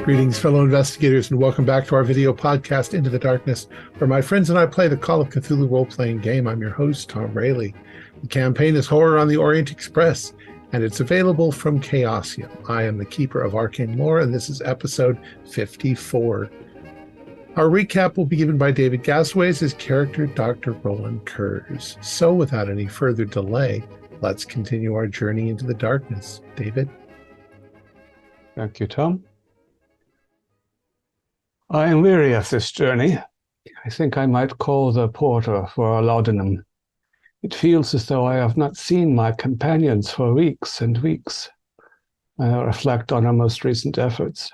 Greetings, fellow investigators, and welcome back to our video podcast, Into the Darkness, where my friends and I play the Call of Cthulhu role-playing game. I'm your host, Tom Rayleigh. The campaign is Horror on the Orient Express, and it's available from Chaosium. I am the keeper of arcane lore, and this is episode 54. Our recap will be given by David Gasways as character Dr. Roland Kurz. So without any further delay, let's continue our journey into the darkness. David? Thank you, Tom. I am weary of this journey. I think I might call the porter for a laudanum. It feels as though I have not seen my companions for weeks and weeks. I reflect on our most recent efforts.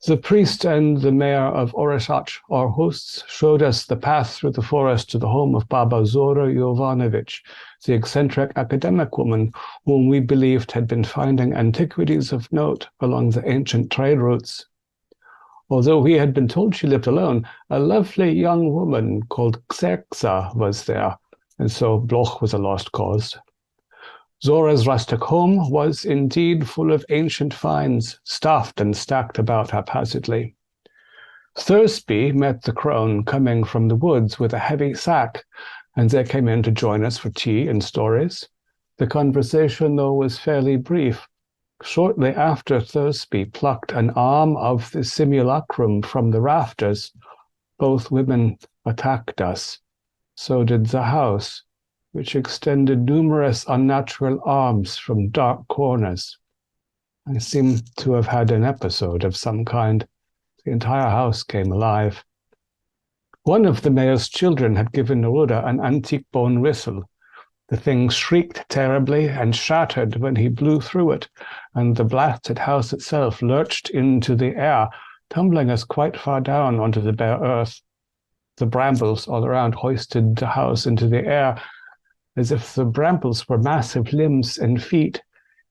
The priest and the mayor of Orishach, our hosts, showed us the path through the forest to the home of Baba Zora Jovanovic, the eccentric academic woman whom we believed had been finding antiquities of note along the ancient trade routes. Although we had been told she lived alone, a lovely young woman called Xerxa was there, and so Bloch was a lost cause. Zora's rustic home was indeed full of ancient finds, stuffed and stacked about haphazardly. Thursby met the crone coming from the woods with a heavy sack, and they came in to join us for tea and stories. The conversation, though, was fairly brief. Shortly after Thursby plucked an arm of the simulacrum from the rafters, both women attacked us. So did the house, which extended numerous unnatural arms from dark corners. I seem to have had an episode of some kind. The entire house came alive. One of the mayor's children had given Neruda an antique bone whistle. The thing shrieked terribly and shattered when he blew through it, and the blasted house itself lurched into the air, tumbling us quite far down onto the bare earth. The brambles all around hoisted the house into the air, as if the brambles were massive limbs and feet,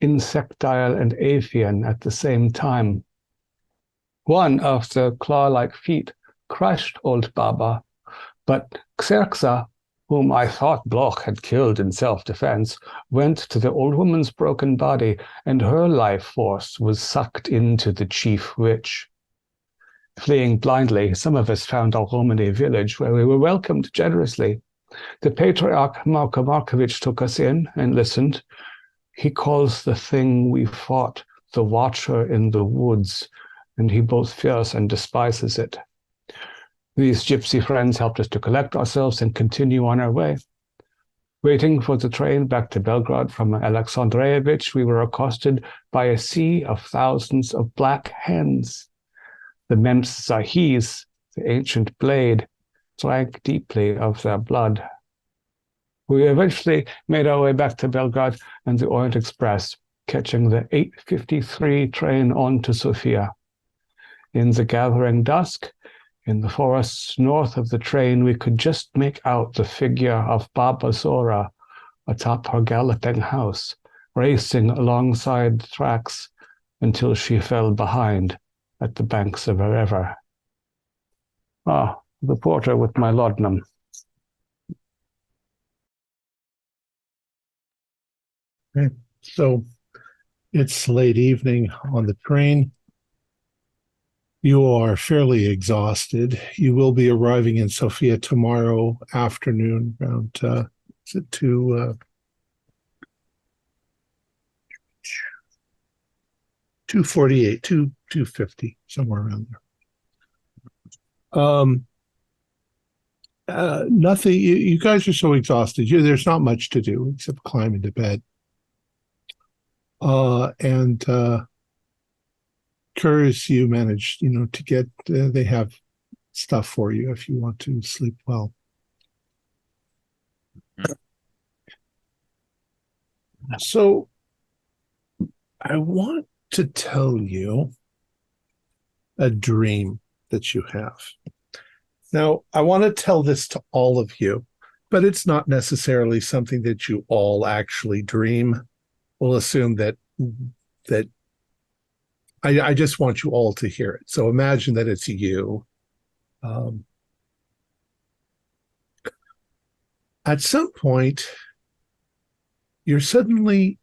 insectile and avian at the same time. One of the claw-like feet crushed old Baba, but Xerxa, whom I thought Bloch had killed in self-defense, went to the old woman's broken body, and her life force was sucked into the chief witch. Fleeing blindly, some of us found our home in a village where we were welcomed generously. The patriarch Marko Markovich took us in and listened. He calls the thing we fought the Watcher in the Woods, and he both fears and despises it. These gypsy friends helped us to collect ourselves and continue on our way. Waiting for the train back to Belgrade from Alexandreyevich, we were accosted by a sea of thousands of black hens. The Mems Zahis, the ancient blade, drank deeply of their blood. We eventually made our way back to Belgrade and the Orient Express, catching the 8:53 train on to Sofia. In the gathering dusk, in the forests north of the train, we could just make out the figure of Baba Zora atop her galloping house, racing alongside the tracks until she fell behind at the banks of a river. The porter with my laudanum. Okay. So it's late evening on the train. You are fairly exhausted. You will be arriving in Sofia tomorrow afternoon around 2:48, 2:50, somewhere around there. Nothing. You guys are so exhausted. There's not much to do except climb into bed. And Kurz, you managed, to get. They have stuff for you if you want to sleep well. So, I want to tell you a dream that you have. Now, I want to tell this to all of you, but it's not necessarily something that you all actually dream. We'll assume that I just want you all to hear it. So imagine that it's you. At some point, you're suddenly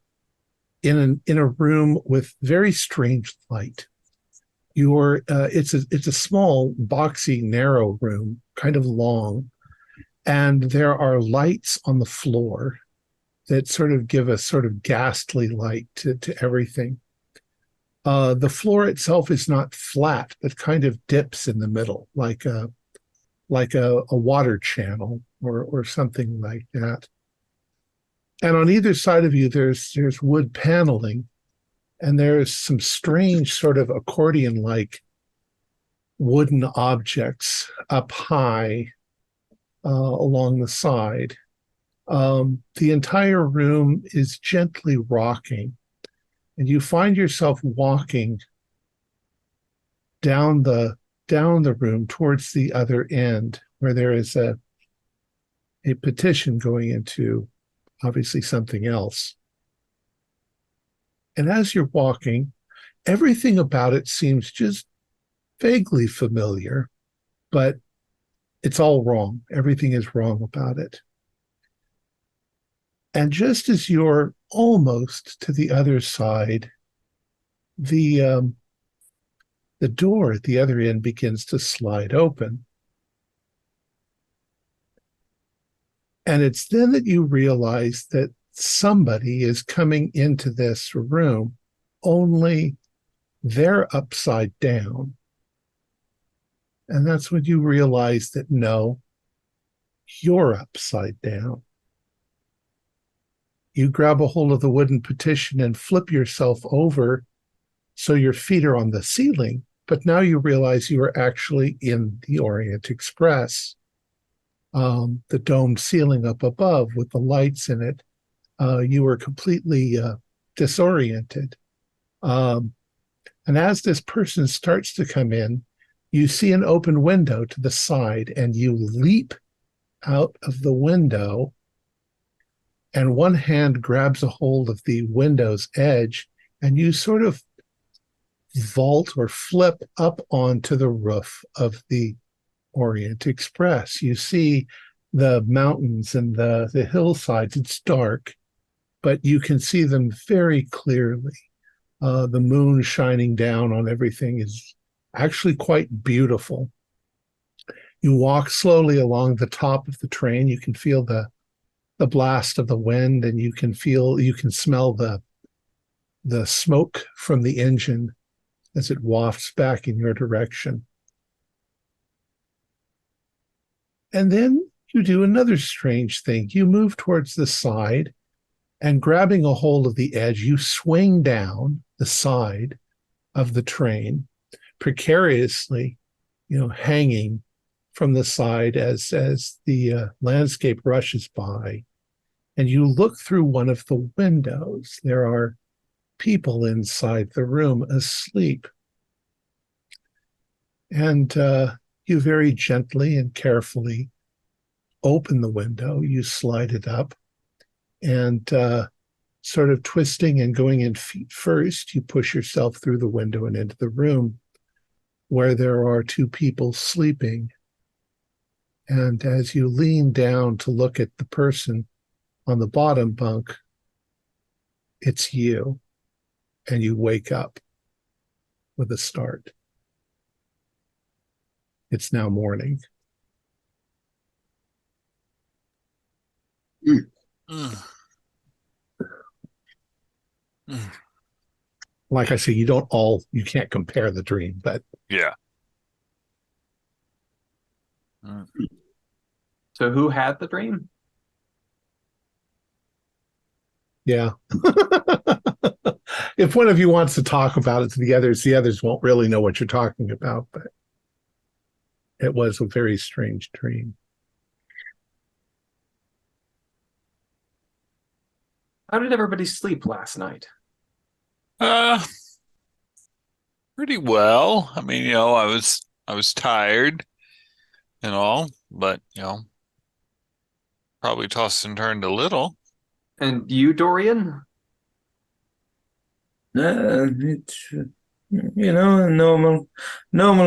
in a room with very strange light. it's a small, boxy, narrow room, kind of long, and there are lights on the floor that sort of give a sort of ghastly light to everything. The floor itself is not flat, but kind of dips in the middle, like a water channel or something like that. And on either side of you, there's wood paneling, and there's some strange sort of accordion-like wooden objects up high along the side. The entire room is gently rocking, and you find yourself walking down the room towards the other end, where there is a petition going into obviously something else. And as you're walking, everything about it seems just vaguely familiar, but it's all wrong. Everything is wrong about it. And just as you're almost to the other side, the door at the other end begins to slide open. And it's then that you realize that somebody is coming into this room, only they're upside down. And that's when you realize that no, you're upside down. You grab a hold of the wooden petition and flip yourself over so your feet are on the ceiling, but now you realize you are actually in the Orient Express. The domed ceiling up above with the lights in it, you were completely disoriented. And as this person starts to come in, you see an open window to the side, and you leap out of the window, and one hand grabs a hold of the window's edge, and you sort of vault or flip up onto the roof of the Orient Express. You see the mountains and the hillsides. It's dark, but you can see them very clearly. The moon shining down on everything is actually quite beautiful. You walk slowly along the top of the train. You can feel the blast of the wind, and you can smell the smoke from the engine as it wafts back in your direction. And then you do another strange thing. You move towards the side, and grabbing a hold of the edge, you swing down the side of the train, precariously, hanging from the side as the landscape rushes by. And you look through one of the windows. There are people inside the room asleep. And you very gently and carefully open the window. You slide it up, and sort of twisting and going in feet first, you push yourself through the window and into the room where there are two people sleeping. And as you lean down to look at the person on the bottom bunk, it's you, and you wake up with a start. It's now morning. Mm. Mm. Mm. Like I say, you can't compare the dream, but Yeah. Mm. So who had the dream? yeah. If one of you wants to talk about it to the others won't really know what you're talking about, but it was a very strange dream. How did everybody sleep last night? Pretty well. I mean, I was tired and all, but probably tossed and turned a little. And you, Dorian? It's normal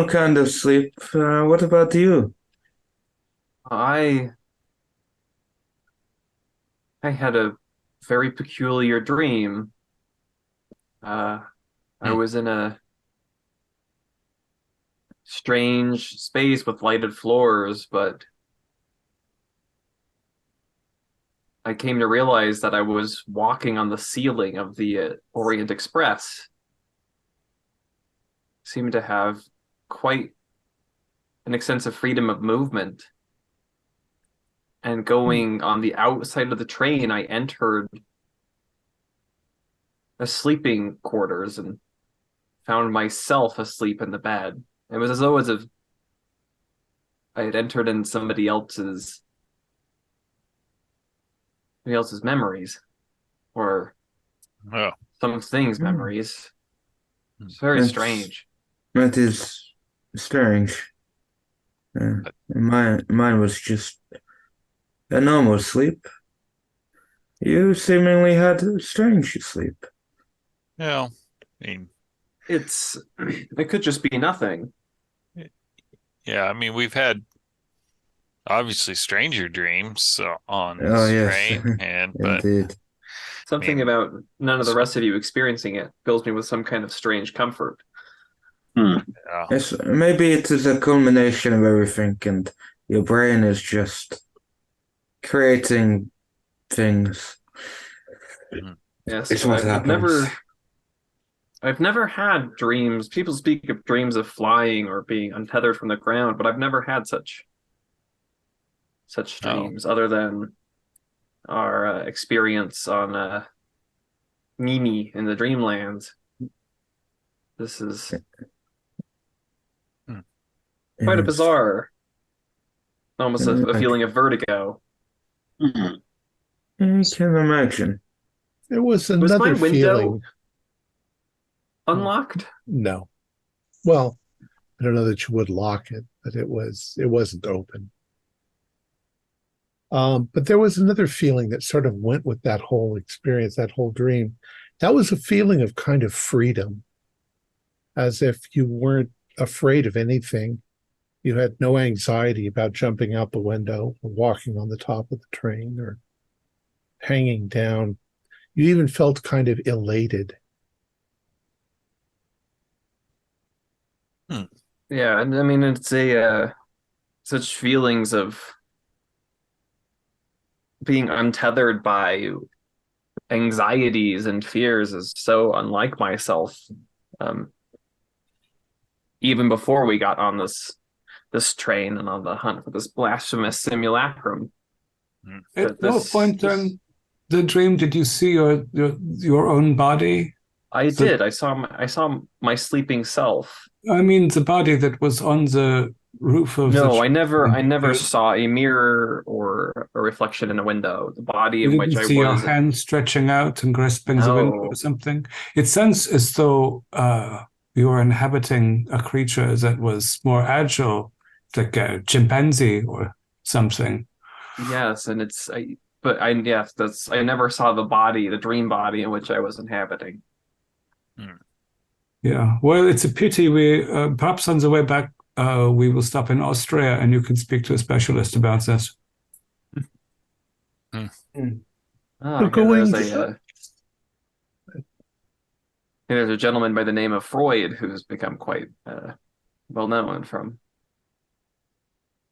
kind of sleep. What about you? I had a very peculiar dream. I was in a strange space with lighted floors, but I came to realize that I was walking on the ceiling of the Orient Express. Seemed to have quite an extensive freedom of movement. And going on the outside of the train, I entered a sleeping quarters and found myself asleep in the bed. It was as if I had entered in somebody else's memories, or Oh, some things' memories. It's very That's- strange. That is strange. Mine was just a normal sleep. You seemingly had a strange sleep. yeah. I mean, It could just be nothing. yeah. I mean, we've had obviously stranger dreams on Oh, this yes. train, but Indeed. Something mean, about none of the rest of you experiencing it fills me with some kind of strange comfort. yeah. Yes, maybe it is a culmination of everything, and your brain is just creating things. Yes, It's what I've happens. never had dreams. People speak of dreams of flying or being untethered from the ground, but I've never had such dreams, other than our experience on Mimi in the Dreamlands. This is quite a Yes. bizarre, almost a feeling of vertigo. I can imagine. There was Was my another window feeling. unlocked? No. Well, I don't know that you would lock it, but it wasn't open. But there was another feeling that sort of went with that whole experience, that whole dream. That was a feeling of kind of freedom, as if you weren't afraid of anything. You had no anxiety about jumping out the window or walking on the top of the train or hanging down. You even felt kind of elated. Yeah, and I mean it's such feelings of being untethered by anxieties and fears is so unlike myself. Even before we got on this train and on the hunt for this blasphemous simulacrum. At no point during the dream did you see your own body? I did. I saw my sleeping self. I mean, the body that was on the roof of No, the I never You- saw a mirror or a reflection in a window. The body You in which didn't I see your was. hand stretching out and grasping the window No. or something. It sounds as though you were inhabiting a creature that was more agile, like a chimpanzee or something. Yes, and I never saw the body, the dream body in which I was inhabiting. Yeah. Well, it's a pity. We perhaps on the way back we will stop in Austria, and you can speak to a specialist about this. Ah, there's a gentleman by the name of Freud who's become quite well known from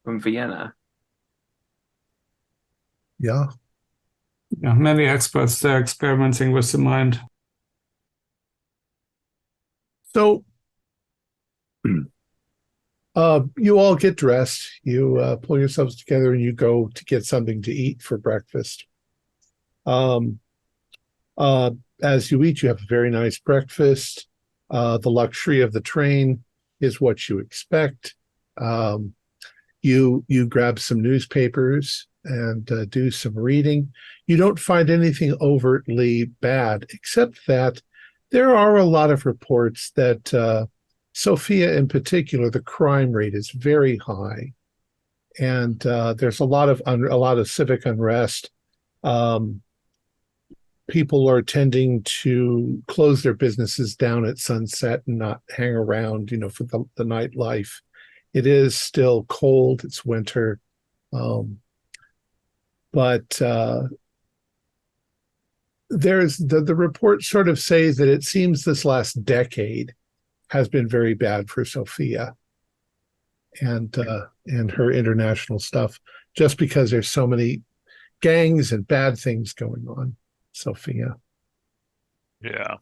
Vienna. Yeah. Yeah, many experts there experimenting with the mind. So you all get dressed, you pull yourselves together, and you go to get something to eat for breakfast. As you eat, you have a very nice breakfast. The luxury of the train is what you expect. You grab some newspapers and do some reading. You don't find anything overtly bad, except that there are a lot of reports that Sofia in particular, the crime rate is very high, and there's a lot of civic unrest. People are tending to close their businesses down at sunset and not hang around, for the nightlife. It is still cold. It's winter, but there's the report sort of says that it seems this last decade has been very bad for Sofia. and her international stuff, just because there's so many gangs and bad things going on, Sofia. Yeah.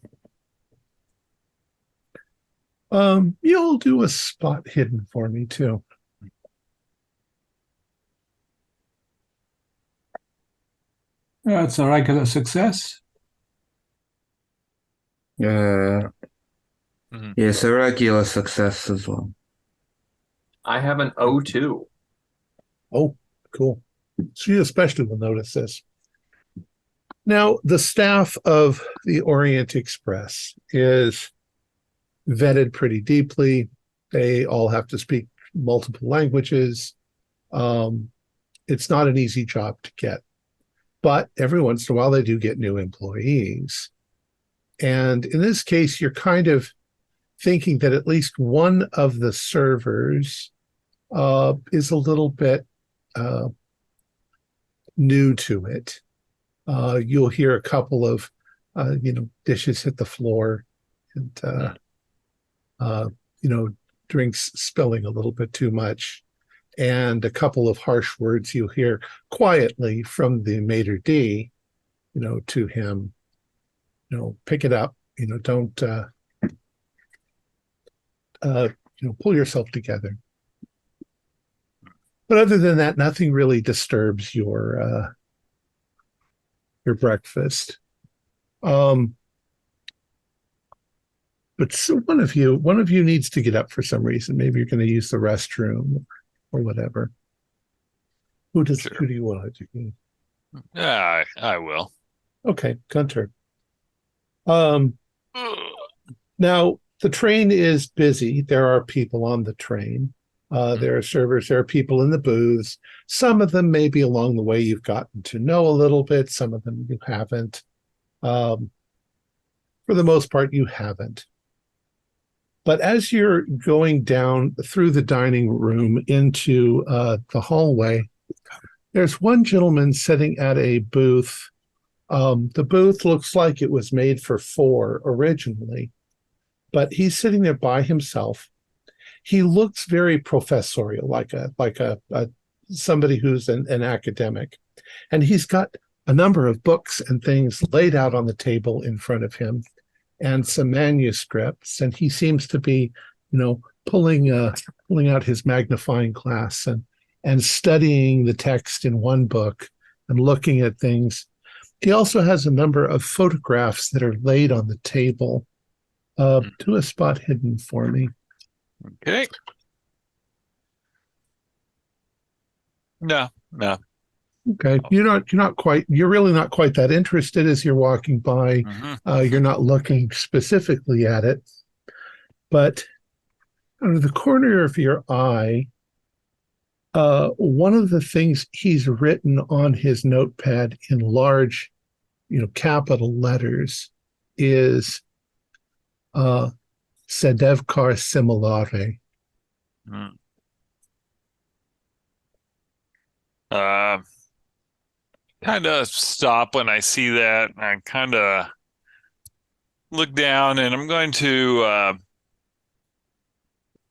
You'll do a spot hidden for me too. That's a regular success. Mhm. Yes, a regular success as well. I have an O2. Oh, cool. She especially will notice this. Now, the staff of the Orient Express is vetted pretty deeply. They all have to speak multiple languages. It's not an easy job to get, but every once in a while they do get new employees. And in this case, you're kind of thinking that at least one of the servers is a little bit new to it. You'll hear a couple of, dishes hit the floor and, drinks spilling a little bit too much, and a couple of harsh words you'll hear quietly from the maitre d', to him, pick it up, don't, pull yourself together. But other than that, nothing really disturbs your breakfast. But so one of you needs to get up for some reason. Maybe you're going to use the restroom or whatever. Who do you want to do? Yeah, I will. Okay, Gunter. Now the train is busy. There are people on the train. There are servers. There are people in the booths. Some of them maybe along the way you've gotten to know a little bit. Some of them you haven't. For the most part, you haven't. But as you're going down through the dining room into the hallway, there's one gentleman sitting at a booth. The booth looks like it was made for 4 originally, but he's sitting there by himself. He looks very professorial, like a somebody who's an academic, and he's got a number of books and things laid out on the table in front of him, and some manuscripts, and he seems to be, pulling out his magnifying glass and studying the text in one book and looking at things. He also has a number of photographs that are laid on the table. Do a spot hidden for me. Okay. No. Okay, you're really not quite that interested as you're walking by. You're not looking specifically at it, but out of the corner of your eye, one of the things he's written on his notepad in large, capital letters is Sedevkar Similare. Kind of stop when I see that. I kind of look down, and I'm going to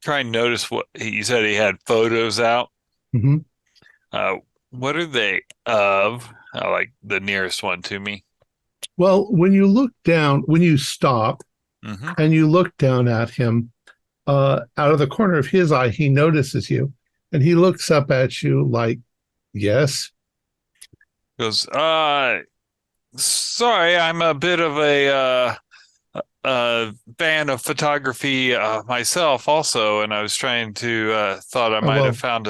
try and notice what he said. He had photos out. Mm-hmm. What are they of? Like the nearest one to me. Well, when you stop and you look down at him, out of the corner of his eye, he notices you, and he looks up at you like, yes. Goes, sorry, I'm a bit of a fan of photography myself also, and I was trying to thought I might have found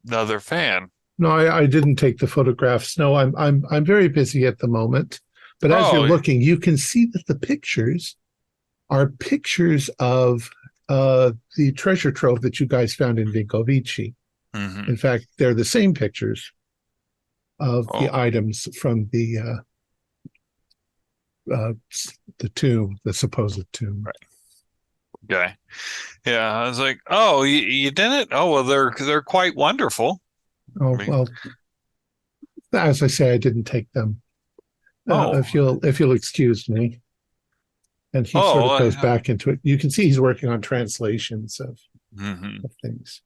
another fan. No, I didn't take the photographs. No, I'm very busy at the moment. But as you're looking, you can see that the pictures are pictures of the treasure trove that you guys found in Vinkovici. In fact, they're the same pictures of the items from the tomb, the supposed tomb. Right. Okay. Yeah, I was like, oh, you didn't? Oh, well, they're quite wonderful. Oh, well, as I say, I didn't take them. If you'll excuse me. And he sort of goes back into it. You can see he's working on translations of things.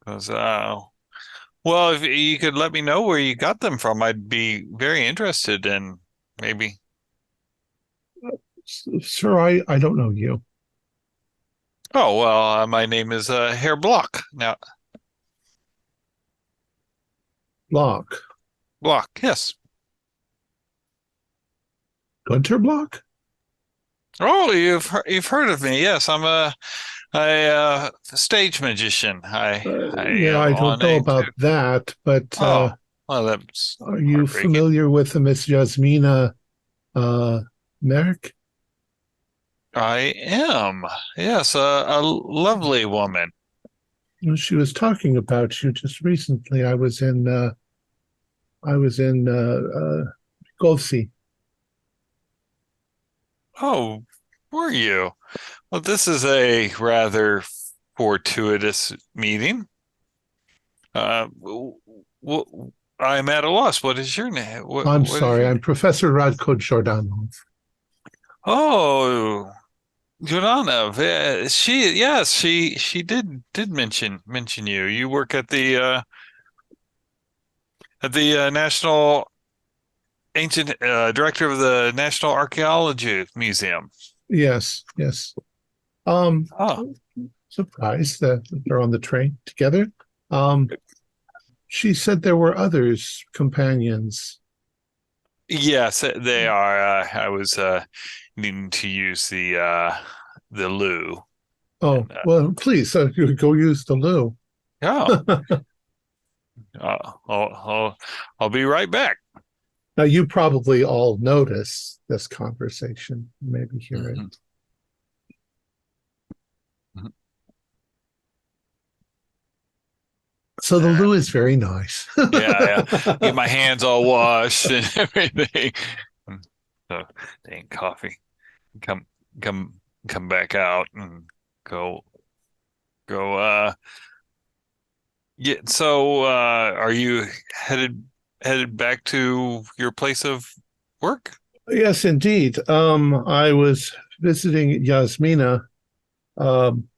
'Cause, well, if you could let me know where you got them from, I'd be very interested in maybe. Sir, I don't know you. Oh, well, my name is Herr Block. Now, Block. Block, yes. Gunter Block? Oh, you've heard of me? Yes, I'm a stage magician. I Yeah, am I don't on know a about that, but oh, well, that's are you heartbreaking. familiar with Miss Yasmina Merrick? I am. Yes, a lovely woman. She was talking about you just recently. I was in Golsi. Oh, were you? Well, this is a rather fortuitous meeting. I'm at a loss. What is your name? I'm What is sorry, your I'm name? Professor Radko Jordanov. Oh, Yulanov. She did mention you. You work at the National Ancient Director of the National Archaeology Museum. Yes, yes. Um, Oh, Surprised that they're on the train together. Um, she said there were others, companions. yes, they are. I was needing to use the loo. Oh, And, well, please, you go use the loo. oh, I'll be right back. Now, you probably all notice this conversation, maybe hear it. Mhm. Mhm. So the loo is very nice. Yeah, yeah. Get my hands all washed and everything. So, dang coffee. Come, come, come back out and go, go. Yeah. So, are you headed back to your place of work? Yes, indeed. I was visiting Yasmina. Um,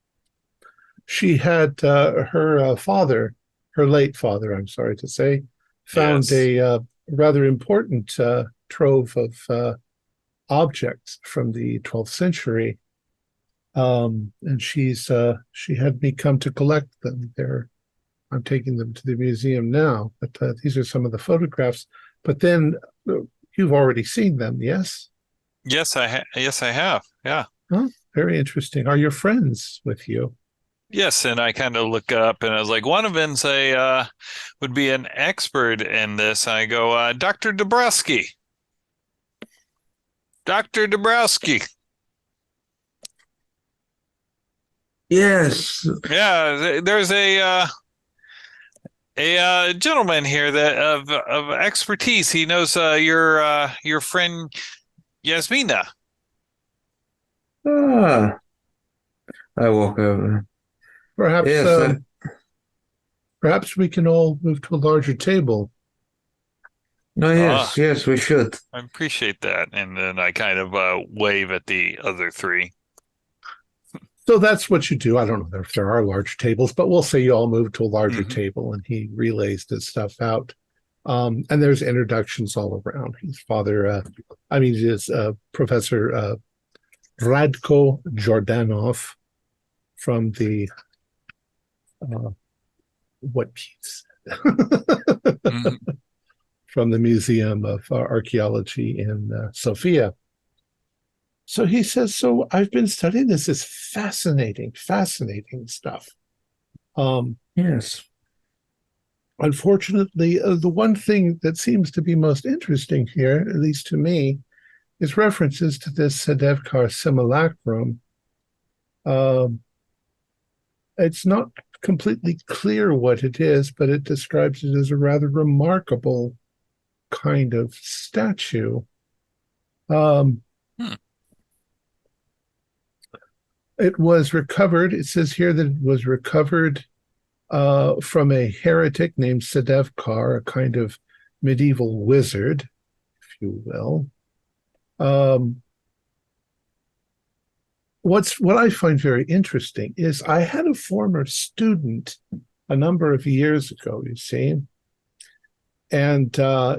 she had her father, her late father, I'm sorry to say, found Yes. a rather important trove of objects from the 12th century, and she had me come to collect them. I'm taking them to the museum now, but these are some of the photographs. But then you've already seen them, yes? Yes, I have. Yeah. Huh? Very interesting. Are your friends with you? Yes, and I kind of look up and I was like, one of them's would be an expert in this. And I go, Dr. Dabrowski. Dr. Dabrowski. Yes. Yeah, there's a gentleman here that of expertise. He knows your friend Yasmina. Ah, I walk over. Perhaps Yes, perhaps we can all move to a larger table. no, Ah, yes, we should. I appreciate that. And then I kind of wave at the other three. So that's what you do. I don't know if there are large tables, but we'll say you all move to a larger Mhm. table and he relays this stuff out. And there's introductions all around. His father, his Professor Radko Jordanov from the what piece? Mhm. From the Museum of Archaeology in Sofia. So he says, so I've been studying this. Is fascinating, fascinating stuff. Yes. Unfortunately, the one thing that seems to be most interesting here, at least to me, is references to this Sedevkar simulacrum. Um, it's not completely clear what it is, but it describes it as a rather remarkable kind of statue. Um, Hmm. It was recovered. It says here that it was recovered from a heretic named Sedevkar, a kind of medieval wizard, if you will. What I find very interesting is I had a former student a number of years ago, you see. And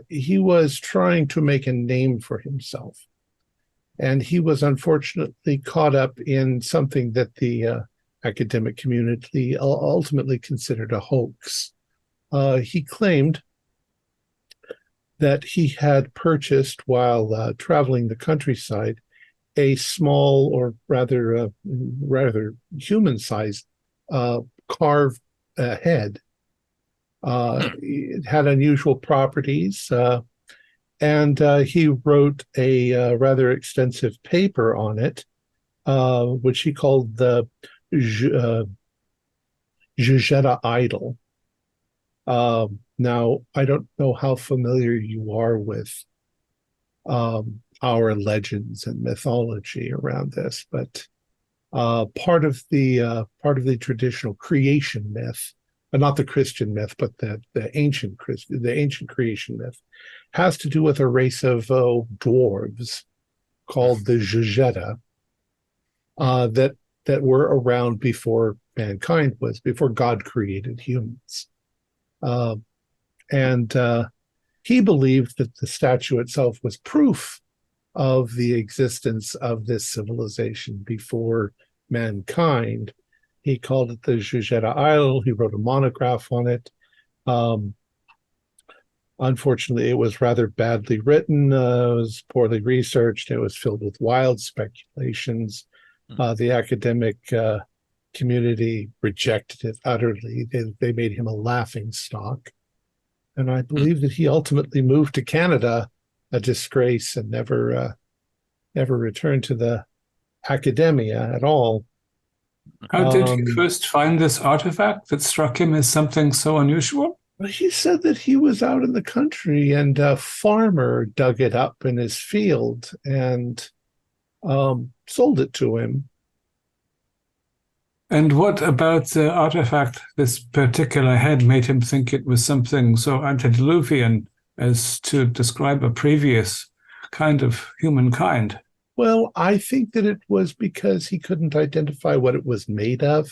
he was trying to make a name for himself. And he was unfortunately caught up in something that the academic community ultimately considered a hoax. He claimed that he had purchased, while traveling the countryside, a small, or rather human-sized carved head. It had unusual properties, and he wrote a rather extensive paper on it, which he called the Jujeta Idol. Now, I don't know how familiar you are with our legends and mythology around this, but part of the traditional creation myth, not the Christian myth, but the ancient creation myth, has to do with a race of dwarves called the Jujeta that were around before before God created humans. And he believed that the statue itself was proof of the existence of this civilization before mankind. He called it the Jujeta Idol. He wrote a monograph on it. Unfortunately, it was rather badly written. It was poorly researched. It was filled with wild speculations. The academic community rejected it utterly. They made him a laughing stock. And I believe that he ultimately moved to Canada, a disgrace, and never returned to the academia at all. How did he first find this artifact that struck him as something so unusual? He said that he was out in the country and a farmer dug it up in his field and sold it to him. And what about the artifact, this particular head, made him think it was something so antediluvian as to describe a previous kind of humankind? Well, I think that it was because he couldn't identify what it was made of,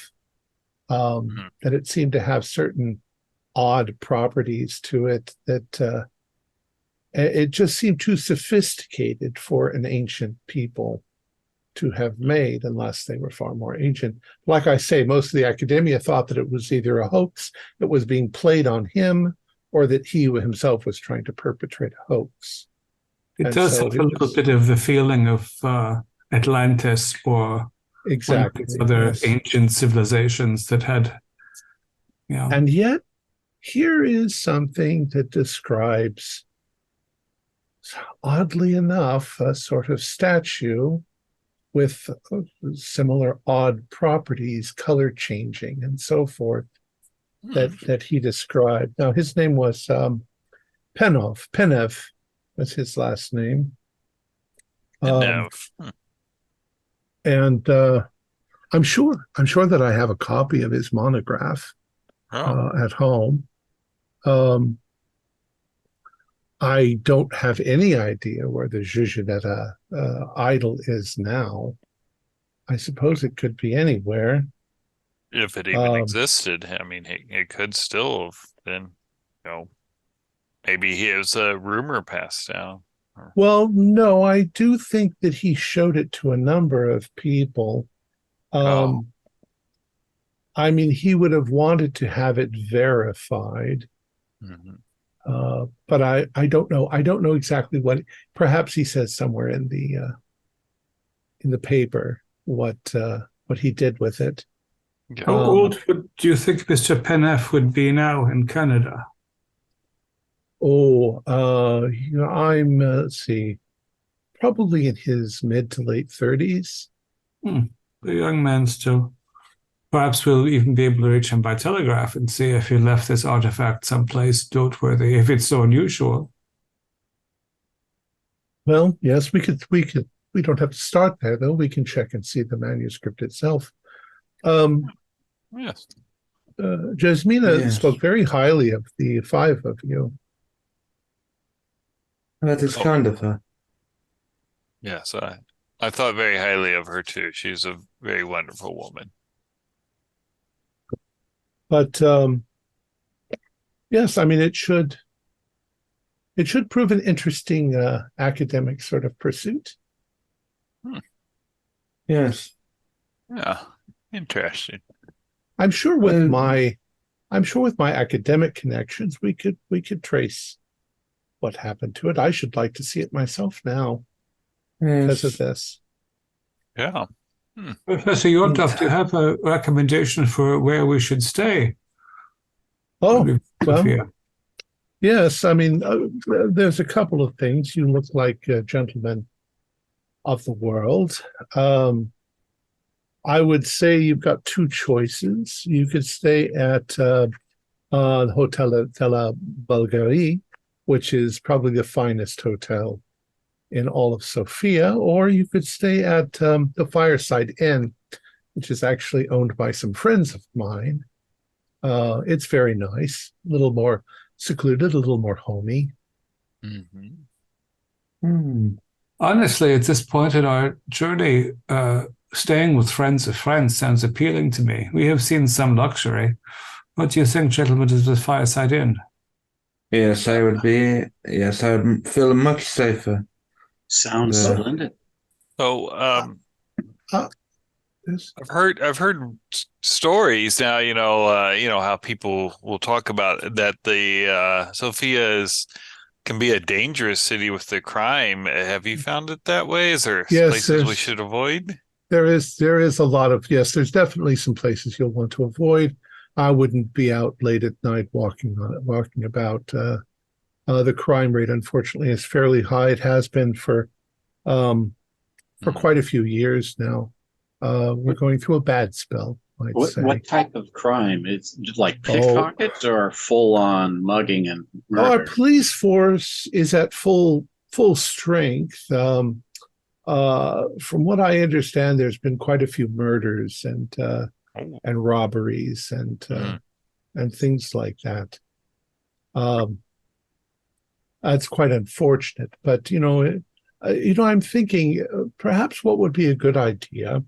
that it seemed to have certain odd properties to it, that it just seemed too sophisticated for an ancient people to have made, unless they were far more ancient. Like I say, most of the academia thought that it was either a hoax that was being played on him, or that he himself was trying to perpetrate a hoax. It does have a little bit of the feeling of Atlantis or exactly other ancient civilizations that had, And yet, here is something that describes, oddly enough, a sort of statue with similar odd properties, color changing and so forth, that he described. Now, his name was Penev was his last name. And I'm sure that I have a copy of his monograph at home. I don't have any idea where the Jujeta idol is now. I suppose it could be anywhere. If it even existed. I mean, it could still have been, maybe it was a rumor passed down. Well, no, I do think that he showed it to a number of people. I mean, he would have wanted to have it verified. But I don't know. I don't know exactly what. Perhaps he says somewhere in the paper what he did with it. How old do you think Mr. Penev would be now in Canada? I'm let's see, probably in his mid to late 30s. A young man still. Perhaps we'll even be able to reach him by telegraph and see if he left this artifact someplace noteworthy, if it's so unusual. Well, yes, we could. We don't have to start there, though. We can check and see the manuscript itself. Yes. Jasmina spoke very highly of the five of you. That is kind of her. Yes, I thought very highly of her too. She's a very wonderful woman. But yes, I mean it should prove an interesting academic sort of pursuit. Yes. Yeah, interesting. I'm sure with my academic connections, we could trace what happened to it. I should like to see it myself now because of this. Yeah. Professor Yordaf, do you have a recommendation for where we should stay? Oh, well, Sofia? yes. I mean, there's a couple of things. You look like gentlemen of the world. I would say you've got two choices. You could stay at the Hotel de la Bulgaria, which is probably the finest hotel in all of Sofia, or you could stay at the Fireside Inn, which is actually owned by some friends of mine. It's very nice, a little more secluded, a little more homey. Honestly, at this point in our journey, staying with friends of friends sounds appealing to me. We have seen some luxury. What do you think, gentlemen, is the Fireside Inn? Yes, I would feel much safer. Sounds splendid. So, Yes. I've heard stories now. You know how people will talk about that the Sofia can be a dangerous city with the crime. Have you found it that way? Is there places we should avoid? There is a lot of, yes, there's definitely some places you'll want to avoid. I wouldn't be out late at night walking about. The crime rate, unfortunately, is fairly high. It has been for quite a few years now. We're going through a bad spell, I'd say. What type of crime? It's just like pickpockets or full-on mugging and murder? Our police force is at full strength. From what I understand, there's been quite a few murders and robberies and things like that. That's quite unfortunate. But I'm thinking perhaps what would be a good idea.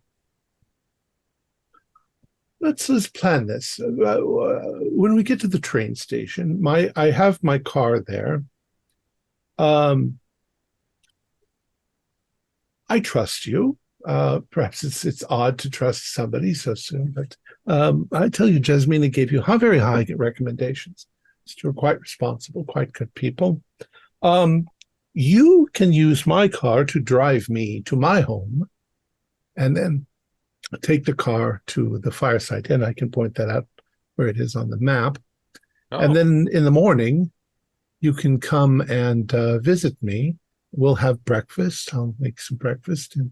Let's plan this. When we get to the train station, I have my car there. I trust you. Perhaps it's odd to trust somebody so soon, but I tell you, Jasmina gave you very high recommendations. You're quite responsible, quite good people. You can use my car to drive me to my home, and then take the car to the Fireside Inn. I can point that out where it is on the map. And then in the morning, you can come and visit me. We'll have breakfast. I'll make some breakfast, and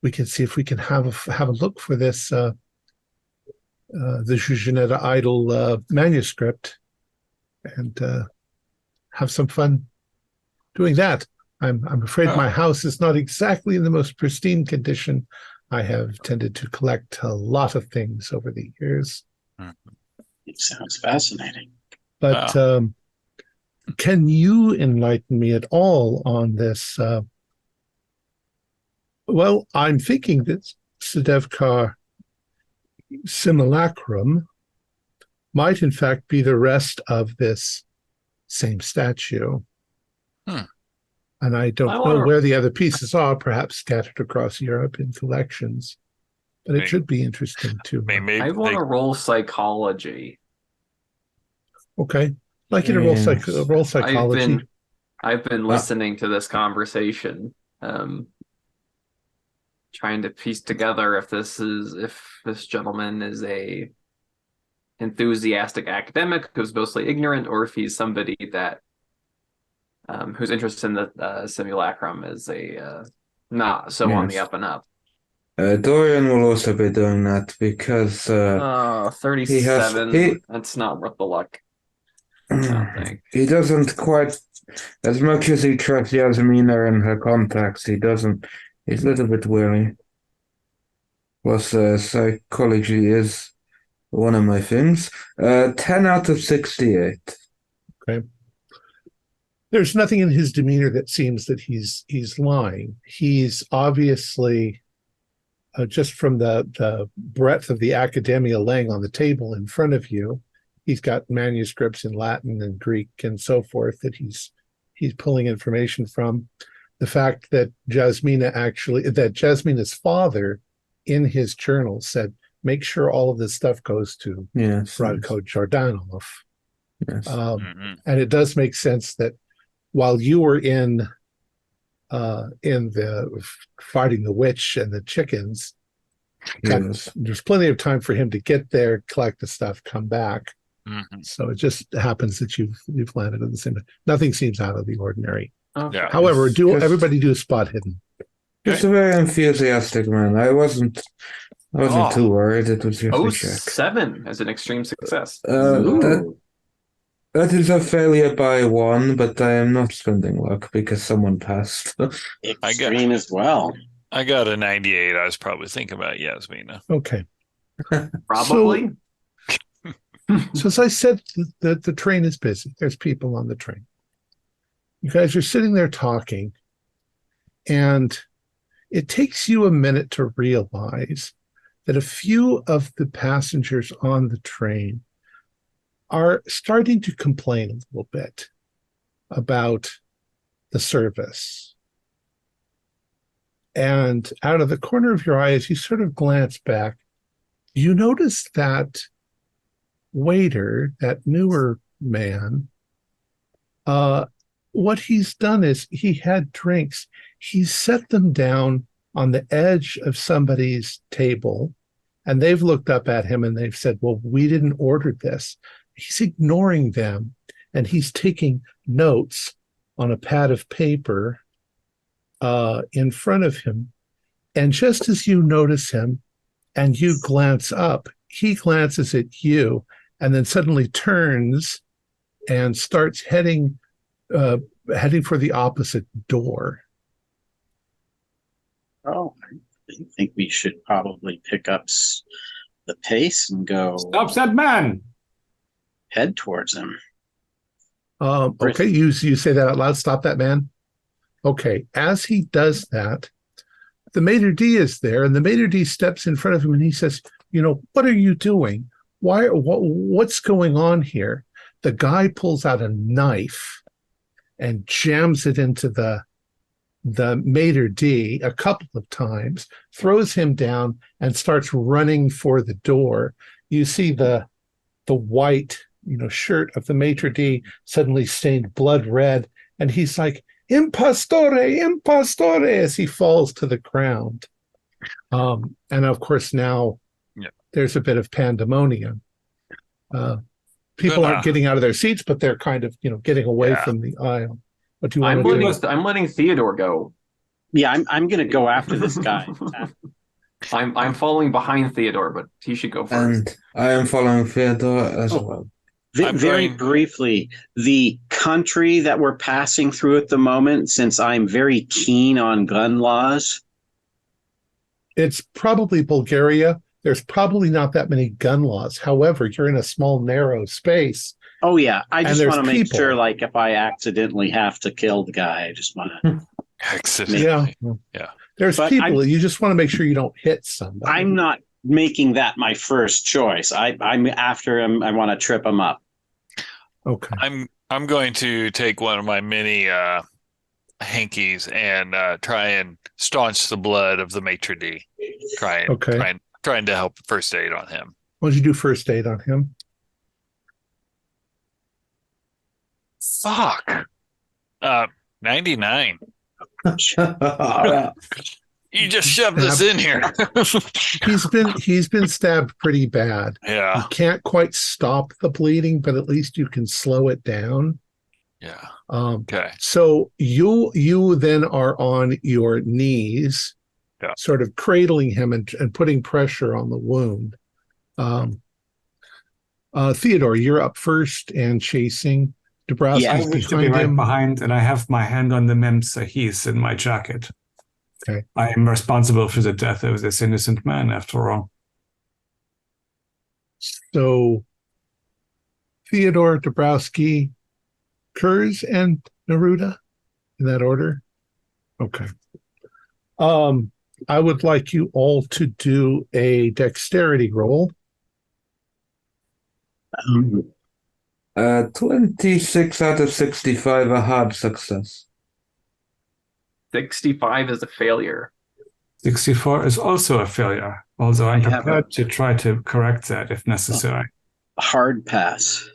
we can see if we can have a look for this the Jujanetta Idol manuscript, and have some fun doing that. I'm afraid my house is not exactly in the most pristine condition. I have tended to collect a lot of things over the years. It sounds fascinating. But can you enlighten me at all on this? Well, I'm thinking that Sedevkar simulacrum might in fact be the rest of this same statue. And I don't know where the other pieces are, perhaps scattered across Europe in collections. But it should be interesting too. I want to roll psychology. Okay. Like in a roll psychology. I've been listening to this conversation, trying to piece together if this gentleman is a enthusiastic academic who's mostly ignorant, or if he's somebody that whose interest in the simulacrum is not so on the up and up. Dorian will also be doing that because 37. That's not worth the luck. I don't think. He doesn't quite, as much as he trusts Yasmina and her contacts, he's a little bit wary. Plus, psychology is one of my things. 10 out of 68. Okay. There's nothing in his demeanor that seems that he's lying. He's obviously just from the breadth of the academia laying on the table in front of you. He's got manuscripts in Latin and Greek and so forth that he's pulling information from. The fact that Jasmina's father in his journal said, make sure all of this stuff goes to Radko Jordanov. Yes. And it does make sense that while you were in the fighting the witch and the chickens, there's plenty of time for him to get there, collect the stuff, come back. So it just happens that you've landed at the same time. Nothing seems out of the ordinary. Okay. However, everybody do spot hidden. Just a very enthusiastic man. I wasn't too worried. It was just a check. 7 as an extreme success. That is a failure by 1, but I am not spending luck because someone passed. Extreme as well. I got a 98. I was probably thinking about Yasmina. Okay. Probably. So as I said, the train is busy. There's people on the train. You guys are sitting there talking, and it takes you a minute to realize that a few of the passengers on the train are starting to complain a little bit about the service. And out of the corner of your eye, as you sort of glance back, you notice that waiter, that newer man, what he's done is he had drinks. He set them down on the edge of somebody's table, and they've looked up at him and they've said, well, we didn't order this. He's ignoring them, and he's taking notes on a pad of paper in front of him. And just as you notice him and you glance up, he glances at you and then suddenly turns and starts heading for the opposite door. Oh, I think we should probably pick up the pace and go. Stop that man! Head towards him. Okay, you say that out loud. Stop that man. Okay, as he does that, the maitre d' is there, and the maitre d' steps in front of him and he says, what are you doing? What's going on here? The guy pulls out a knife and jams it into the maitre d' a couple of times, throws him down, and starts running for the door. You see the white, shirt of the maitre d' suddenly stained blood red, and he's like, Impostore, impostore, as he falls to the ground. And of course now there's a bit of pandemonium. People aren't getting out of their seats, but they're kind of, getting away from the aisle. What do you want to do? I'm letting Theodore go. Yeah, I'm going to go after this guy. I'm following behind Theodore, but he should go first. And I am following Theodore as well. Very briefly, the country that we're passing through at the moment, since I'm very keen on gun laws. It's probably Bulgaria. There's probably not that many gun laws. However, you're in a small, narrow space. Oh, yeah. I just want to make sure, if I accidentally have to kill the guy, I just want to... Accidentally. Yeah. There's people. You just want to make sure you don't hit somebody. I'm not making that my first choice. I'm after him. I want to trip him up. Okay. I'm going to take one of my mini hankies and try and staunch the blood of the maitre d'. Trying to help first aid on him. What did you do first aid on him? Fuck. 99. You just shoved this in here. He's been stabbed pretty bad. Yeah. You can't quite stop the bleeding, but at least you can slow it down. Yeah. Okay. So you then are on your knees, sort of cradling him and putting pressure on the wound. Theodore, you're up first and chasing. Dabrowski's I wish to be right behind, and I have my hand on the Memsahis in my jacket. Okay. I am responsible for the death of this innocent man, after all. So, Theodore, Dabrowski, Kurz, and Neruda, in that order? Okay. I would like you all to do a dexterity roll. 26 out of 65, a hard success. 65 is a failure. 64 is also a failure, although I'm prepared to try to correct that if necessary. Hard pass.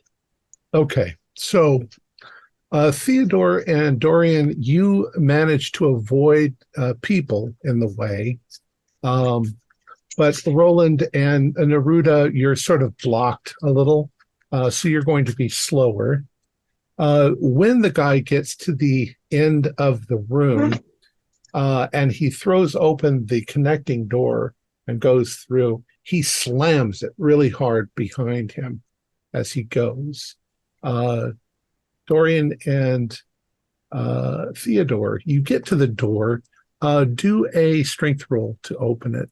Okay, so Theodore and Dorian, you managed to avoid people in the way. But Roland and Neruda, you're sort of blocked a little, so you're going to be slower. When the guy gets to the end of the room and he throws open the connecting door and goes through, he slams it really hard behind him as he goes. Dorian and Theodore, you get to the door. Do a strength roll to open it.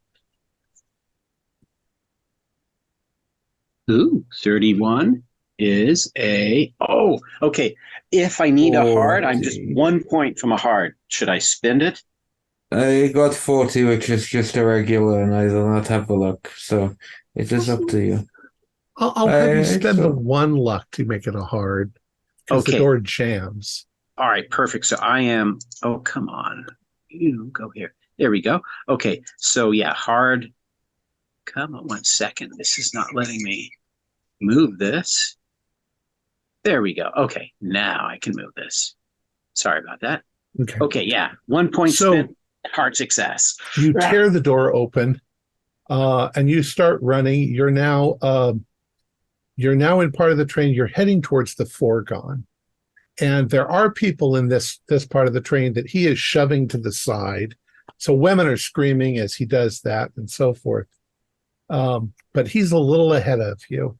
Ooh, 31 is okay. If I need a hard, I'm just 1 point from a hard. Should I spend it? I got 40, which is just a regular, and I do not have a luck, so it is up to you. I'll have you spend the 1 luck to make it a hard, because the door jams. All right, perfect. So I am, come on. You go here. There we go. Okay, so yeah, hard. Come on 1 second. This is not letting me move this. There we go. Okay, now I can move this. Sorry about that. Okay, yeah. 1 point spent, hard success. You tear the door open and you start running. You're now in part of the train. You're heading towards the foregone. And there are people in this part of the train that he is shoving to the side. So women are screaming as he does that and so forth. But he's a little ahead of you.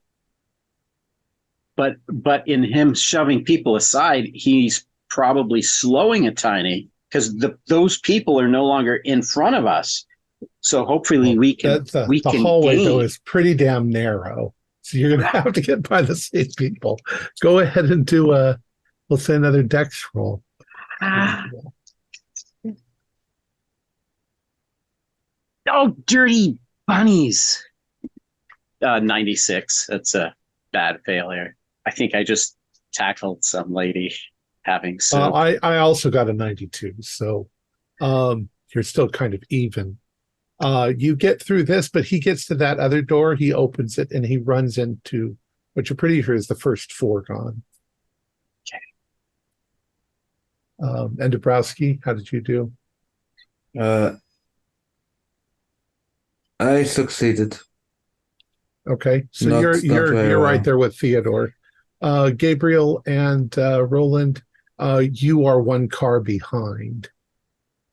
But in him shoving people aside, he's probably slowing a tiny, because those people are no longer in front of us. So hopefully we can the hallway though is pretty damn narrow. So you're gonna have to get by the same people. Go ahead and do we'll say another dex roll. Oh, dirty bunnies. 96. That's a bad failure. I think I just tackled some lady having soup. I also got a 92, so you're still kind of even. You get through this, but he gets to that other door, he opens it, and he runs into what you're pretty sure is the first foregone. Okay. And Dabrowski, how did you do? I succeeded. Okay, so you're right there with Theodore. Gabriel and Roland, you are 1 car behind,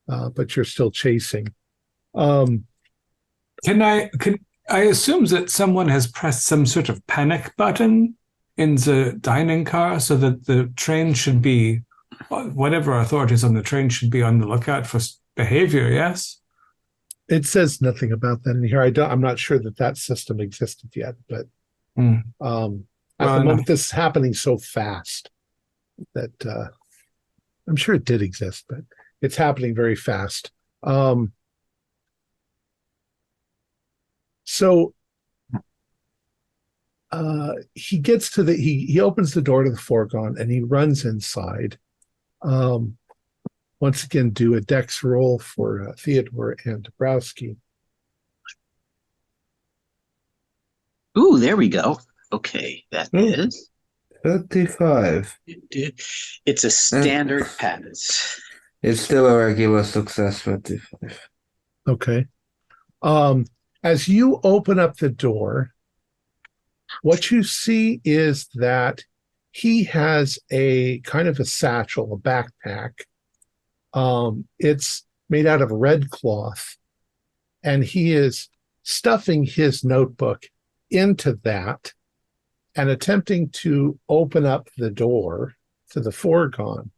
but you're still chasing. Can I assume that someone has pressed some sort of panic button in the dining car so that the train should be, whatever authorities on the train should be on the lookout for behavior, yes? It says nothing about that in here. I'm not sure that system existed yet, but at the moment this is happening so fast that I'm sure it did exist, but it's happening very fast. So he gets to he opens the door to the foregone and he runs inside. Once again, do a dex roll for Theodore and Dabrowski. Ooh, there we go. Okay, that is 35. It's a standard pass. It's still a regular success, 35. Okay. As you open up the door, what you see is that he has a kind of a satchel, a backpack. It's made out of red cloth, and he is stuffing his notebook into that and attempting to open up the door to the foregone.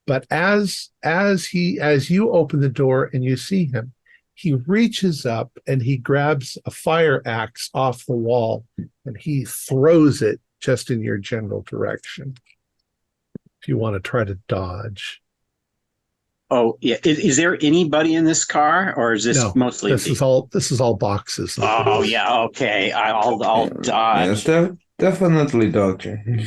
But as you open the door and you see him, he reaches up and he grabs a fire axe off the wall and he throws it just in your general direction. If you want to try to dodge. Oh, yeah. Is there anybody in this car, or is this No, mostly this empty? is all boxes. Oh, yeah. Okay. I'll dodge. Yes, definitely dodging.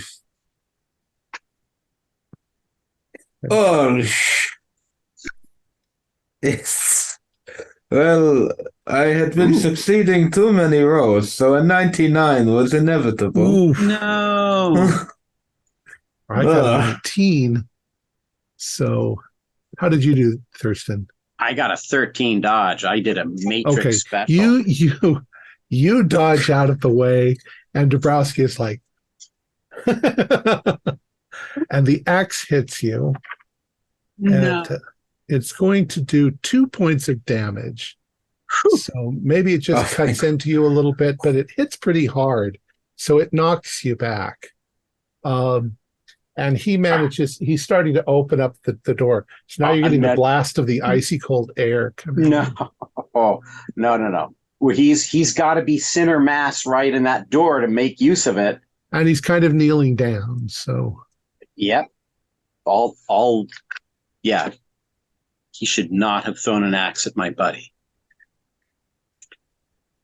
Oh, yes. Well, I had been succeeding too many rows, so a 99 was inevitable. Oof. No. I got a 19. So how did you do, Thurston? I got a 13 dodge. I did a matrix Okay. special. You dodge out of the way, and Dabrowski is like, and the axe hits you. No. And it's going to do 2 points of damage. Whew. So maybe it just cuts into you a little bit, but it hits pretty hard. So it knocks you back. And he's starting to open up the door. So now you're getting the blast of the icy cold air coming in. Oh, no. Well, he's got to be center mass right in that door to make use of it. And he's kind of kneeling down. So yep. Yeah. He should not have thrown an axe at my buddy.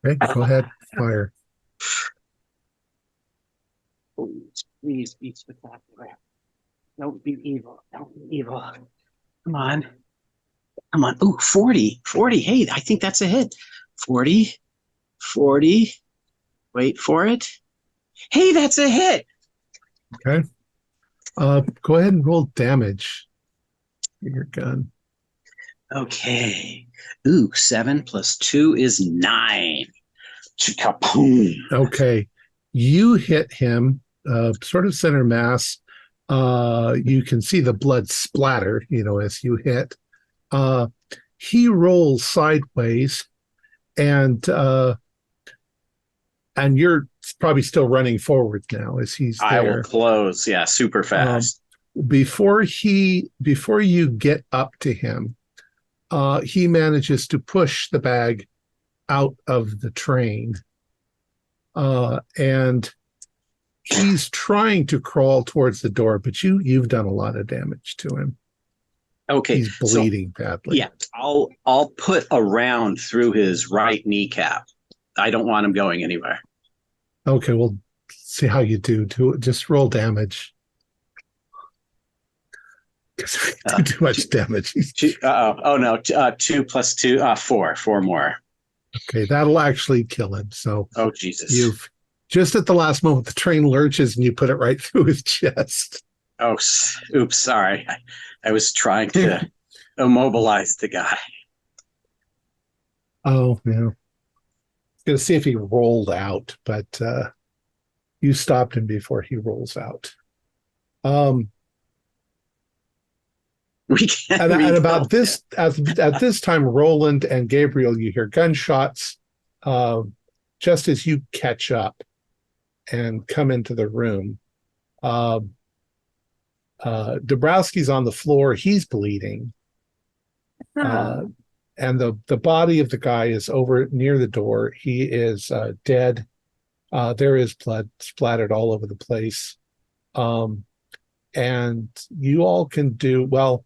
okay, go ahead, fire. Please be spectacular. Don't be evil. Don't be evil. Come on. Ooh, 40. 40. Hey, I think that's a hit. 40. Wait for it. Hey, that's a hit. Okay. Go ahead and roll damage. Your gun. Okay. Ooh, 7 plus 2 is 9. Chikapoom. Okay. You hit him, sort of center mass. You can see the blood splatter, as you hit. He rolls sideways, and you're probably still running forward now as he's there. I will close, super fast. Before you get up to him, he manages to push the bag out of the train, and he's trying to crawl towards the door, but you've done a lot of damage to him. Okay, he's bleeding badly. Yeah, I'll put a round through his right kneecap. I don't want him going anywhere. Okay, well, see how you do. Just roll damage. Because we do too much damage. Oh no! 2 plus 2, 4. 4 more. Okay, that'll actually kill him. So, oh Jesus! You've just at the last moment the train lurches and you put it right through his chest. Oh, oops! Sorry, I was trying to immobilize the guy. Oh yeah. Going to see if he rolled out, but you stopped him before he rolls out. We can't. And about this, at this time, Roland and Gabriel, you hear gunshots just as you catch up and come into the room. Dabrowski's on the floor; he's bleeding. And the body of the guy is over near the door. He is dead. There is blood splattered all over the place. And you all can do, well,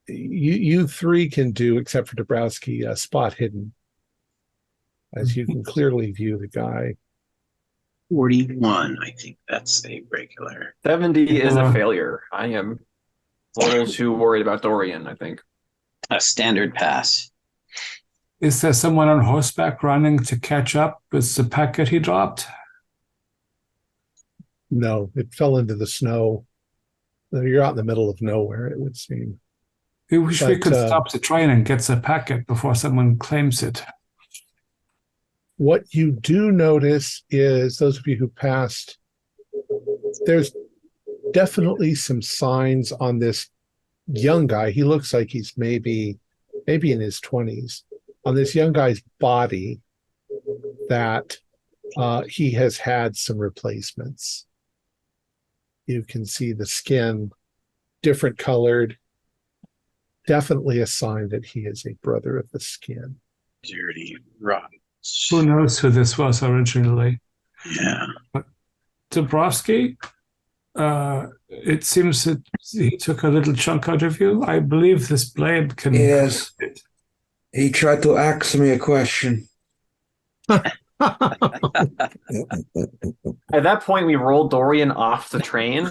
you three can do, except for Dabrowski, spot hidden, as you can clearly view the guy. 41, I think that's a regular. 70 is a failure. I am a little too worried about Dorian, I think. A standard pass. Is there someone on horseback running to catch up with the packet he dropped? No, it fell into the snow. You're out in the middle of nowhere, it would seem. We wish we could stop the train and get the packet before someone claims it. What you do notice is, those of you who passed, there's definitely some signs on this young guy. He looks like he's maybe in his 20s. On this young guy's body, that he has had some replacements. You can see the skin different colored. Definitely a sign that he is a brother of the skin. Dirty, rotten. Who knows who this was originally? Yeah. Dabrowski, It seems that he took a little chunk out of you. I believe this blade can... Yes. He tried to ask me a question. At that point, we rolled Dorian off the train.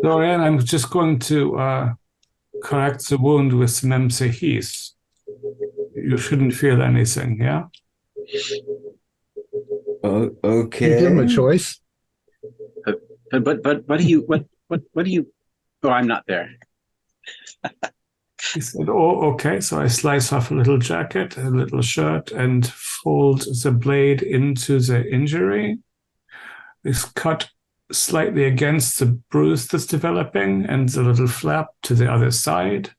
Dorian, I'm just going to correct the wound with some MCHs. You shouldn't feel anything, yeah? Okay. You give him a choice. But what do you? Oh, I'm not there. He said, oh, okay. So I slice off a little jacket, a little shirt, and fold the blade into the injury. It's cut slightly against the bruise that's developing and the little flap to the other side.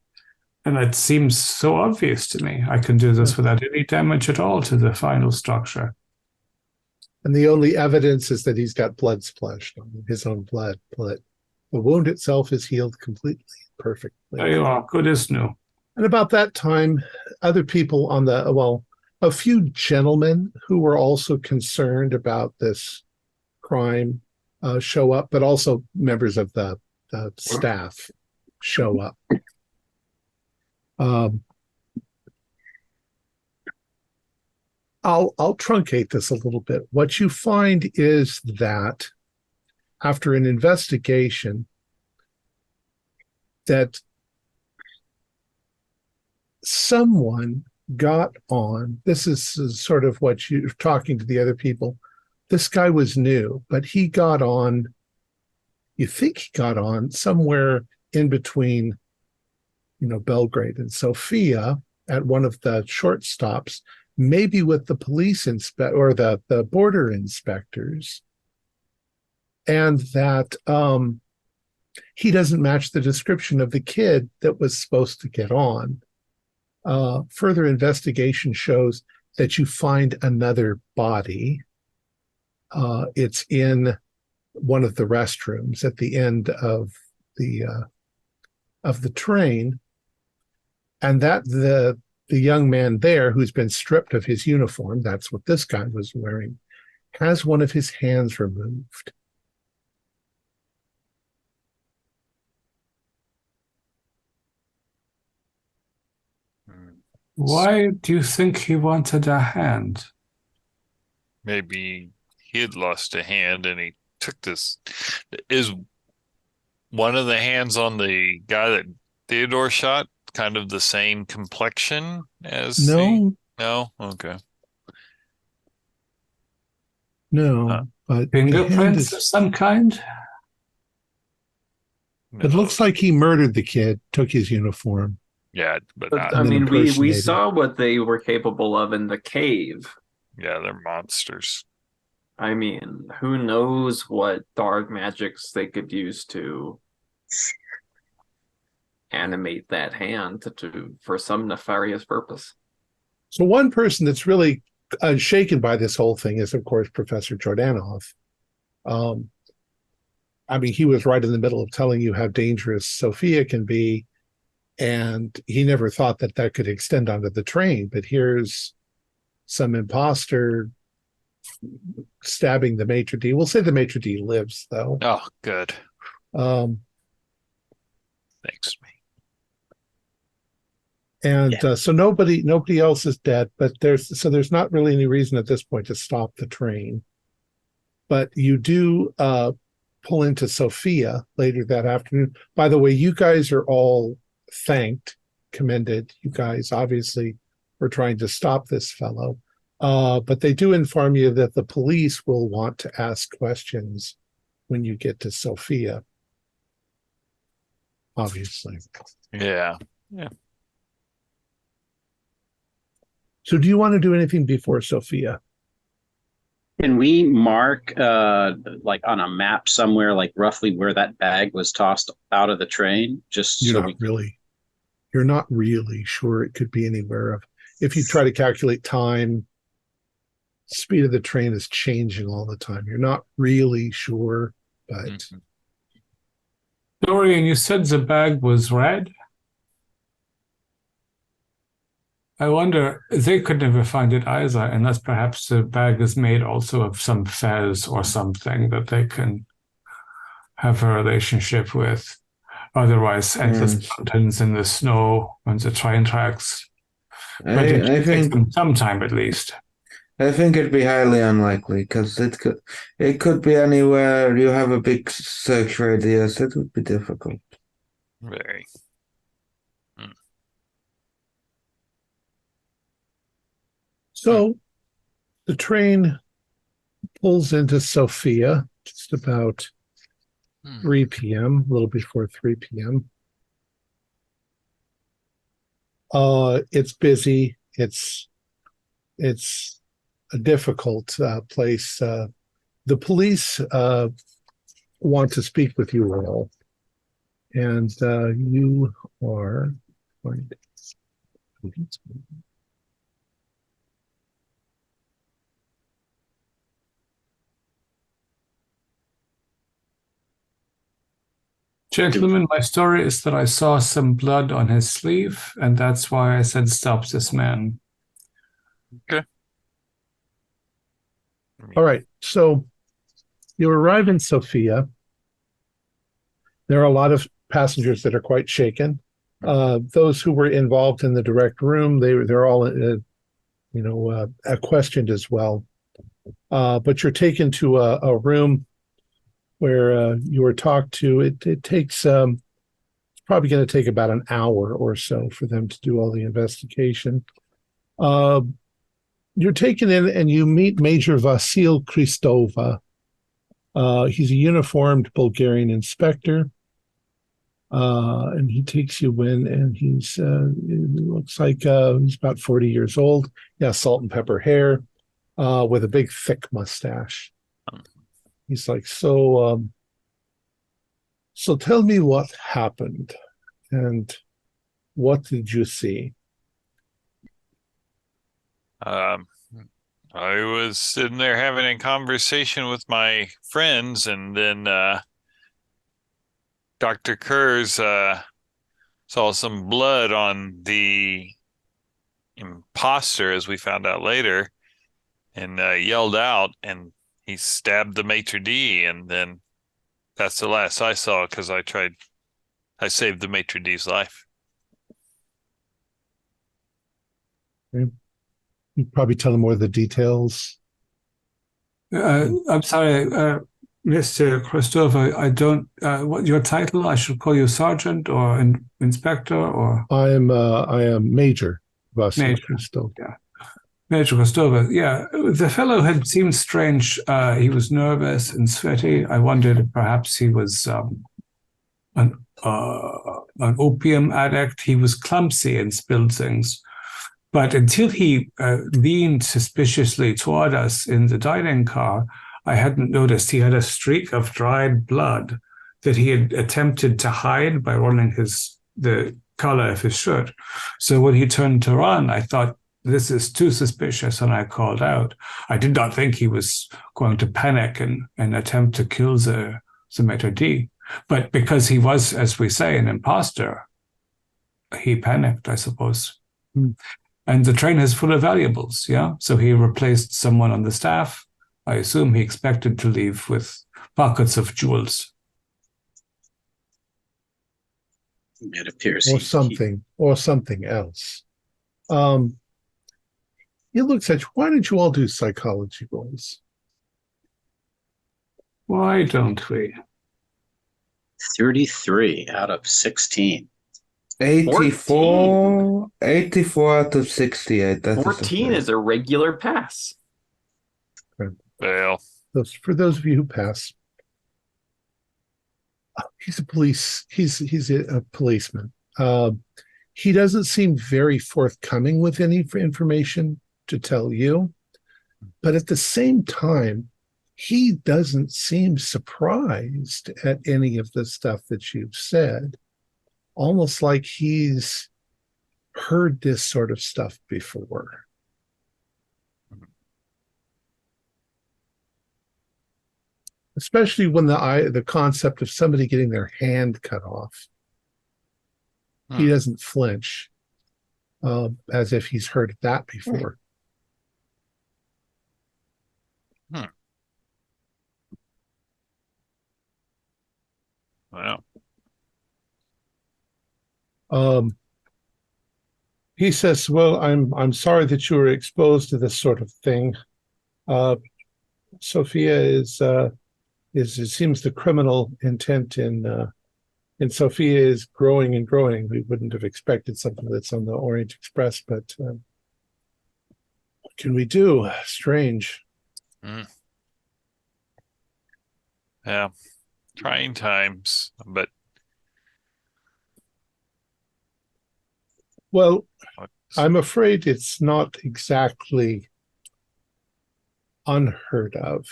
And it seems so obvious to me. I can do this without any damage at all to the final structure. And the only evidence is that he's got blood splashed on him, his own blood. But the wound itself is healed completely, perfectly. There you are, good as new. And about that time, other people on a few gentlemen who were also concerned about this crime show up, but also members of the staff show up. I'll truncate this a little bit. What you find is that after an investigation, that someone got on. This is sort of what you're talking to the other people. This guy was new, but he got on. You think he got on somewhere in between, Belgrade and Sofia at one of the short stops, maybe with the police or the border inspectors, and that he doesn't match the description of the kid that was supposed to get on. Further investigation shows that you find another body. It's in one of the restrooms at the end of the train, and that the young man there, who's been stripped of his uniform, that's what this guy was wearing, has one of his hands removed. Why do you think he wanted a hand? Maybe he had lost a hand and he took this. Is one of the hands on the guy that Theodore shot kind of the same complexion as No. No? Okay. No, but Fingerprints of some kind? It looks like he murdered the kid, took his uniform. Yeah, but I mean, we saw what they were capable of in the cave. Yeah, they're monsters. I mean, who knows what dark magics they could use to animate that hand for some nefarious purpose. So one person that's really shaken by this whole thing is, of course, Professor Jordanov. I mean, he was right in the middle of telling you how dangerous Sofia can be, and he never thought that could extend onto the train. But here's some imposter stabbing the maitre d'. We'll say the maitre d' lives, though. Oh, good. Thanks, me. And so nobody else is dead, but there's not really any reason at this point to stop the train. But you do pull into Sofia later that afternoon. By the way, you guys are all commended. You guys obviously were trying to stop this fellow. But they do inform you that the police will want to ask questions when you get to Sofia. Obviously. Yeah. So do you want to do anything before Sofia? Can we mark like on a map somewhere, like roughly where that bag was tossed out of the train? You're not really sure it could be anywhere. If you try to calculate time, speed of the train is changing all the time. You're not really sure, but Dorian, you said the bag was red? I wonder, they could never find it either, unless perhaps the bag is made also of some fez or something that they can have a relationship with. Otherwise, endless Yes. mountains in the snow and the train tracks. But it I takes think them some time at least. I think it'd be highly unlikely because it could be anywhere. You have a big search radius. It would be difficult. Very. So the train pulls into Sofia just about 3 p.m., a little before 3 p.m. It's busy. It's a difficult place. The police want to speak with you all, and you are going to. Gentlemen, my story is that I saw some blood on his sleeve, and that's why I said, "Stop this man." All right. So you arrive in Sofia. There are a lot of passengers that are quite shaken. Those who were involved in the direct room, they're all questioned as well. But you're taken to a room where you were talked to. It takes it's probably going to take about an hour or so for them to do all the investigation. You're taken in and you meet Major Vasil Kristova. He's a uniformed Bulgarian inspector. And he takes you in, and he looks like he's about 40 years old. Yeah, salt and pepper hair, with a big thick mustache. He's like, so tell me what happened, and what did you see? I was sitting there having a conversation with my friends, and then Dr. Kurz saw some blood on the imposter, as we found out later, and yelled out, and he stabbed the maitre d', and then that's the last I saw because I saved the maitre d's life. Okay. You probably tell them more of the details. I'm sorry, Mr. Christopher, I don't, what your title? I should call you sergeant or inspector or? I am Major Vasil Major. Kristova. Yeah. Major Christopher, yeah. The fellow had seemed strange. He was nervous and sweaty. I wondered if perhaps he was an opium addict. He was clumsy and spilled things. But until he leaned suspiciously toward us in the dining car, I hadn't noticed he had a streak of dried blood that he had attempted to hide by running the collar of his shirt. So when he turned to run, I thought, this is too suspicious, and I called out. I did not think he was going to panic and attempt to kill the maitre d'. But because he was, as we say, an imposter, he panicked, I suppose. And the train is full of valuables, yeah? So he replaced someone on the staff. I assume he expected to leave with pockets of jewels. It appears or something else. It looks at you. Why don't you all do psychology rolls? Why don't we? 33 out of 16. 84 out of 68. 14 is a regular pass. Well, For those of you who pass, he's a policeman. He doesn't seem very forthcoming with any information to tell you, but at the same time, he doesn't seem surprised at any of the stuff that you've said, almost like he's heard this sort of stuff before. Especially when the concept of somebody getting their hand cut off. He doesn't flinch. as if he's heard that before. Well, He says, "Well, I'm sorry that you were exposed to this sort of thing. Sofia is it seems the criminal intent in Sofia is growing and growing. We wouldn't have expected something that's on the Orient Express, but what can we do? Strange." yeah, trying times, but Well, I'm afraid it's not exactly unheard of.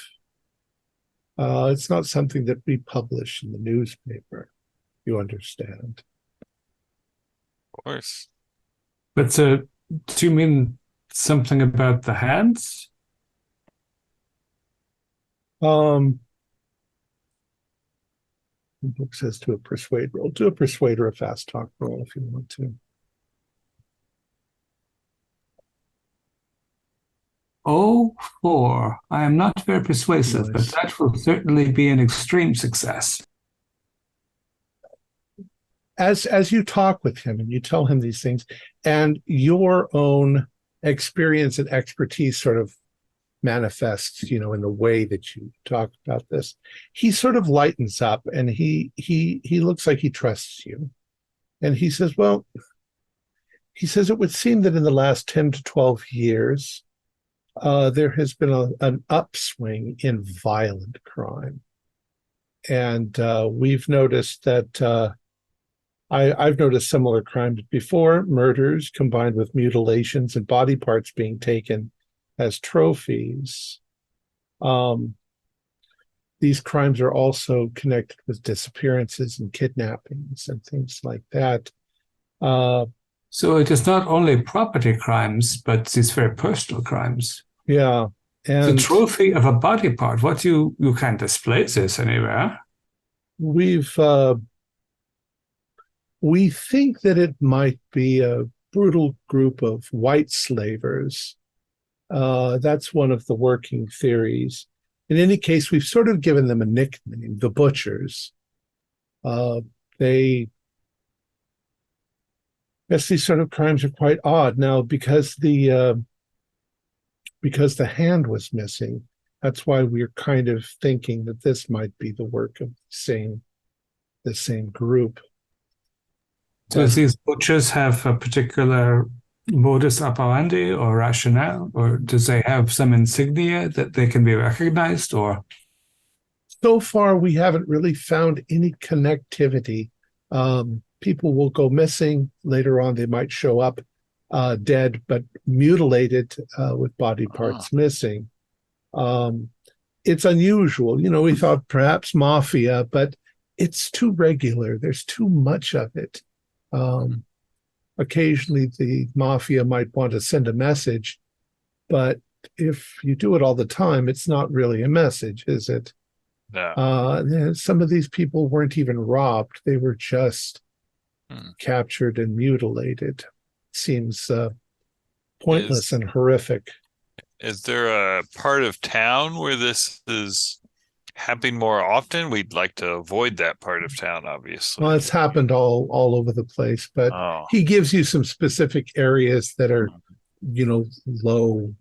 It's not something that we publish in the newspaper, you understand. of course. But do you mean something about the hands? The book says do a persuade roll. Do a persuade or a fast talk roll if you want to. 04. I am not very persuasive, but Nice. that will certainly be an extreme success. As you talk with him and you tell him these things, and your own experience and expertise sort of manifests, in the way that you talk about this, he sort of lightens up, and he looks like he trusts you. And he says, well, it would seem that in the last 10 to 12 years, there has been an upswing in violent crime. And we've noticed that I've noticed similar crimes before, murders combined with mutilations and body parts being taken as trophies. These crimes are also connected with disappearances and kidnappings and things like that. So it is not only property crimes, but these very personal crimes. Yeah. The And trophy of a body part. What you can't display this anywhere. we think that it might be a brutal group of white slavers. That's one of the working theories. In any case, we've sort of given them a nickname, the Butchers. Yes, these sort of crimes are quite odd. Now, because the hand was missing, that's why we're kind of thinking that this might be the work of the same group. Do these butchers have a particular modus operandi or rationale, or do they have some insignia that they can be recognized? Or so far, we haven't really found any connectivity. People will go missing. Later on, they might show up dead, but mutilated with body parts missing. It's unusual. We thought perhaps mafia, but it's too regular. There's too much of it. Occasionally, the mafia might want to send a message, but if you do it all the time, it's not really a message, is it? No. Some of these people weren't even robbed. They were just captured and mutilated. Seems pointless and horrific. Is there a part of town where this is happening more often? We'd like to avoid that part of town, obviously. Well, it's happened all over the place, but he gives you some specific areas that are, low,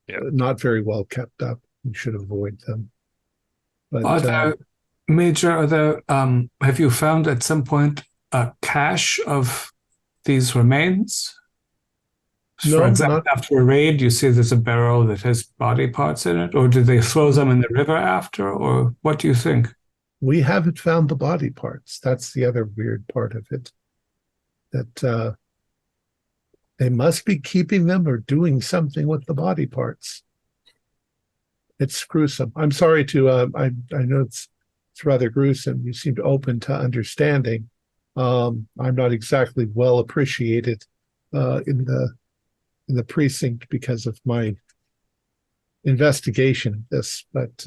not very well kept up. You should avoid them. But have you found at some point a cache of these remains? No, For example, after a raid, you see there's a barrel that has body parts in it, or did they throw them in the river after, or what do you think? We haven't found the body parts. That's the other weird part of it. That they must be keeping them or doing something with the body parts. It's gruesome. I'm sorry to. I know it's rather gruesome. You seem open to understanding. I'm not exactly well appreciated in the precinct because of my investigation of this, but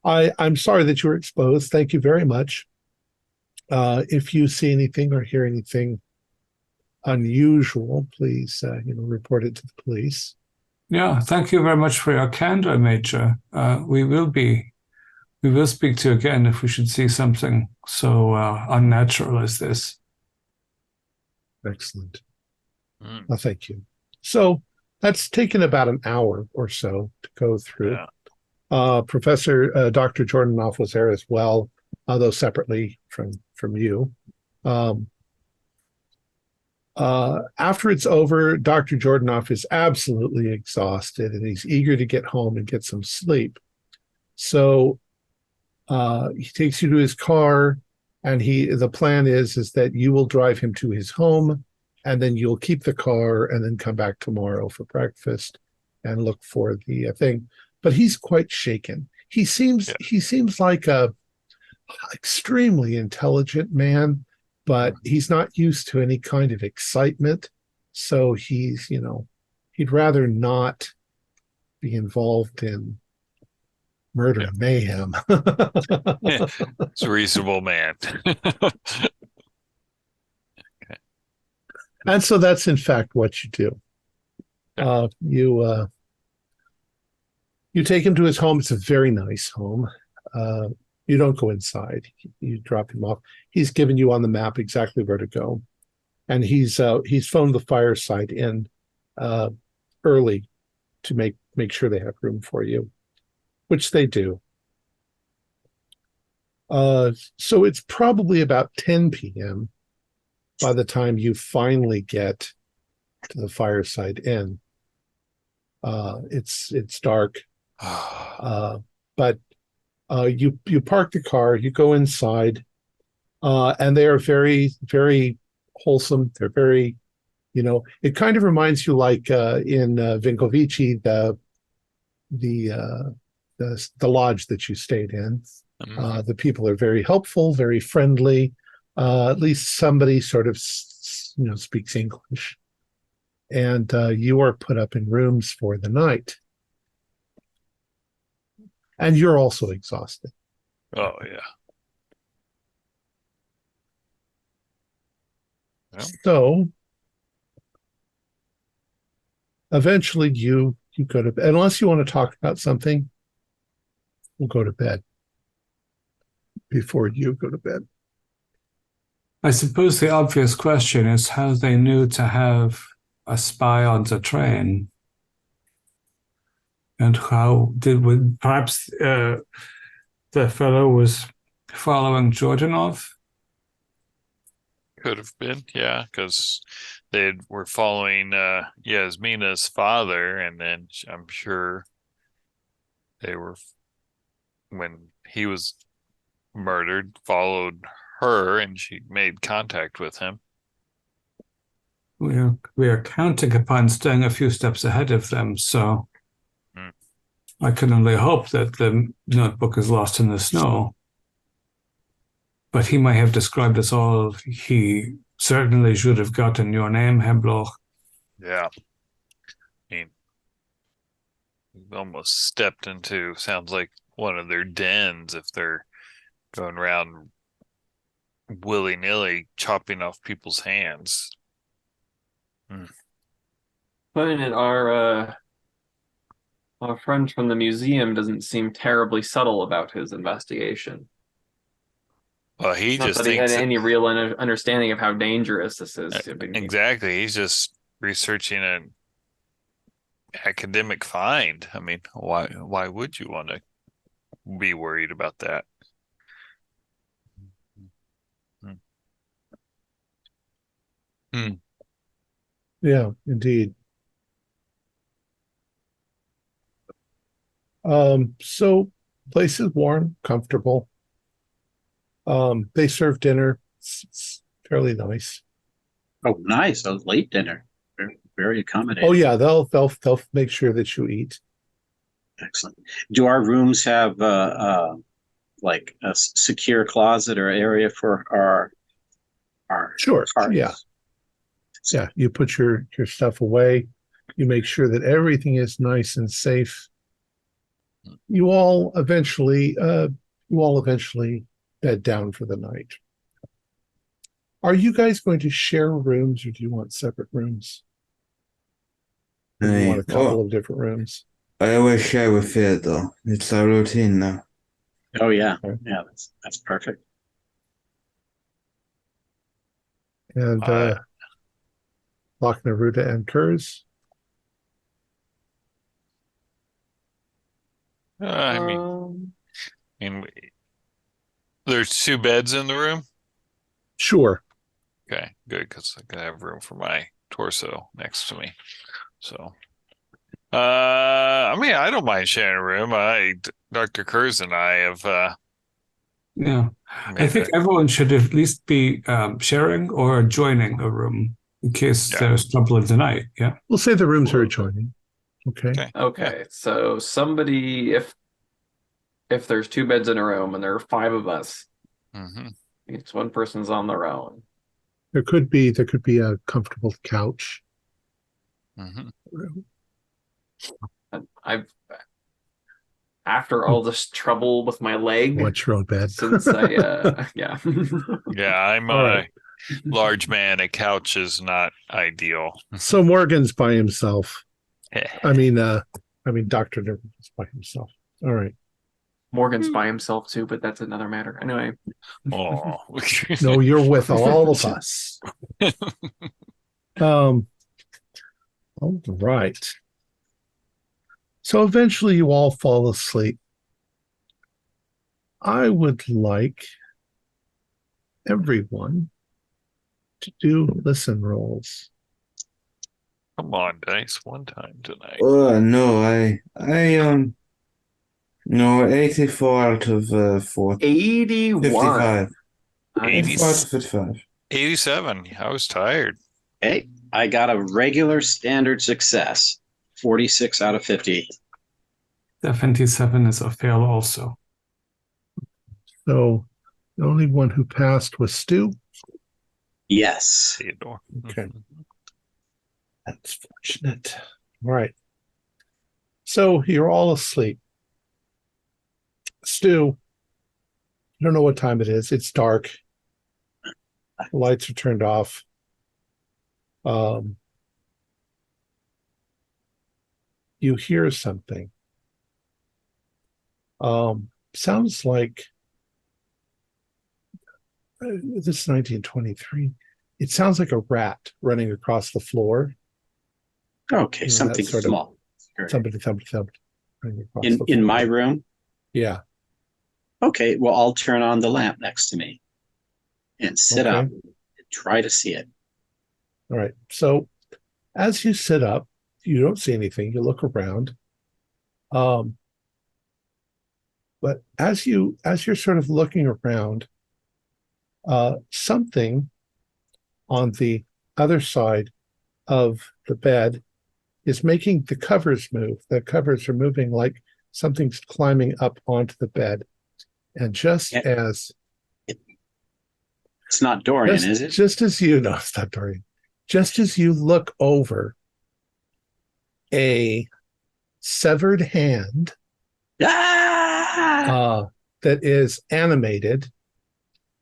I'm sorry that you were exposed. Thank you very much. If you see anything or hear anything, unusual, please, report it to the police. Yeah, thank you very much for your candor, Major. We will speak to you again if we should see something so unnatural as this. Excellent. Well, thank you. So that's taken about an hour or so to go through. Yeah. Dr. Jordanoff was there as well, though separately from you. After it's over, Dr. Jordanoff is absolutely exhausted and he's eager to get home and get some sleep. So he takes you to his car, and the plan is that you will drive him to his home, and then you'll keep the car and then come back tomorrow for breakfast and look for the thing. But he's quite shaken. He seems like a extremely intelligent man, but he's not used to any kind of excitement. So he's, he'd rather not be involved in murder and mayhem. It's a reasonable man. Okay. And so that's in fact what you do. You take him to his home. It's a very nice home. You don't go inside. You drop him off. He's given you on the map exactly where to go, and he's phoned the Fireside Inn early to make sure they have room for you, which they do. So it's probably about 10 p.m. by the time you finally get to the Fireside Inn. It's dark, but you park the car, you go inside, and they are very, very wholesome. They're very, it kind of reminds you like in Vinkovici, the lodge that you stayed in. The people are very helpful, very friendly. At least somebody sort of, speaks English. And you are put up in rooms for the night. And you're also exhausted. Oh, yeah. Well. So eventually you go to bed. Unless you want to talk about something, we'll go to bed before you go to bed. I suppose the obvious question is how they knew to have a spy on the train. And how perhaps the fellow was following Jordanov? Could have been, yeah, because they were following Yasmina's father, and then I'm sure they were, when he was murdered, followed her, and she made contact with him. We are counting upon staying a few steps ahead of them, so I can only hope that the notebook is lost in the snow. But he might have described us all. He certainly should have gotten your name, Hembloch. Yeah. I mean, we almost stepped into, sounds like one of their dens if they're going around willy-nilly chopping off people's hands. But our friend from the museum doesn't seem terribly subtle about his investigation. Well, he Not just that he had thinks any real understanding of how dangerous this is. exactly. He's just researching an academic find. I mean, why would you want to be worried about that? Yeah, indeed. So place is warm, comfortable. They serve dinner. It's fairly nice. Oh, nice. A late dinner. Very, very accommodating. Oh yeah, they'll make sure that you eat. Excellent. Do our rooms have like a secure closet or area for our Sure. cards? Yeah, you put your stuff away. You make sure that everything is nice and safe. You all eventually bed down for the night. Are you guys going to share rooms, or do you want separate rooms? Or do you want a couple of different rooms? I always share with Theodore. It's our routine now. Oh yeah, Okay. yeah, that's perfect. And Loch Neruda and Kurz. I mean, there's 2 beds in the room. Sure. Okay, good, because I have room for my torso next to me. So, I mean, I don't mind sharing a room. Dr. Kurz and I have. Yeah. I think everyone should at least be sharing or joining a room in case there's trouble in the night. Yeah. We'll say the rooms are adjoining. Okay. Okay. So somebody, if there's 2 beds in a room and there are 5 of us, each one person's on their own. There could be a comfortable couch. I've after all this trouble with my leg, what's your own bed? Since I yeah, I'm a large man. A couch is not ideal. So Morgan's by himself. I mean, Dr. Nervin's by himself. All right. Morgan's by himself too, but that's another matter. Anyway. Oh. No, you're with all of us. All right. So eventually you all fall asleep. I would like everyone to do listen rolls. Come on, dice, one time tonight. Oh no, no, 84 out of 40. 81. 55. 84 out of 55. 87. I was tired. Hey, I got a regular standard success. 46 out of 50. 77 is a fail also. So the only one who passed was Stu? Yes. Theodore. Okay. That's fortunate. All right. So you're all asleep. Stu, I don't know what time it is. It's dark. The lights are turned off. You hear something. Sounds like this is 1923. It sounds like a rat running across the floor. Okay, something small. Somebody running across the floor. In my room? Yeah. Okay, well, I'll turn on the lamp next to me and sit up and try to see it. All right. So as you sit up, you don't see anything. You look around. But as you're sort of looking around, something on the other side of the bed is making the covers move. The covers are moving like something's climbing up onto the bed. And just as... It's not Dorian, is it? Just as you... No, it's not Dorian. Just as you look over, a severed hand that is animated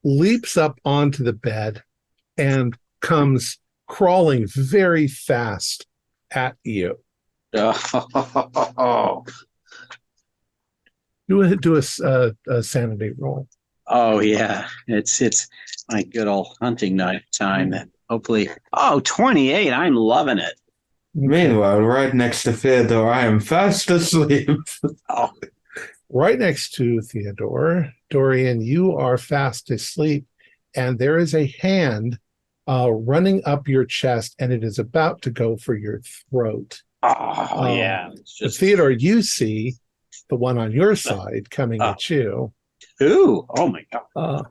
leaps up onto the bed and comes crawling very fast at you. Oh. Do a sanity roll. Oh yeah, it's my good old hunting knife time. That hopefully. Oh, 28. I'm loving it. Meanwhile, right next to Theodore, I am fast asleep. Oh. Right next to Theodore, Dorian, you are fast asleep, and there is a hand running up your chest, and it is about to go for your throat. Oh, yeah. But Theodore, you see the one on your side coming at you. Ooh, oh my God.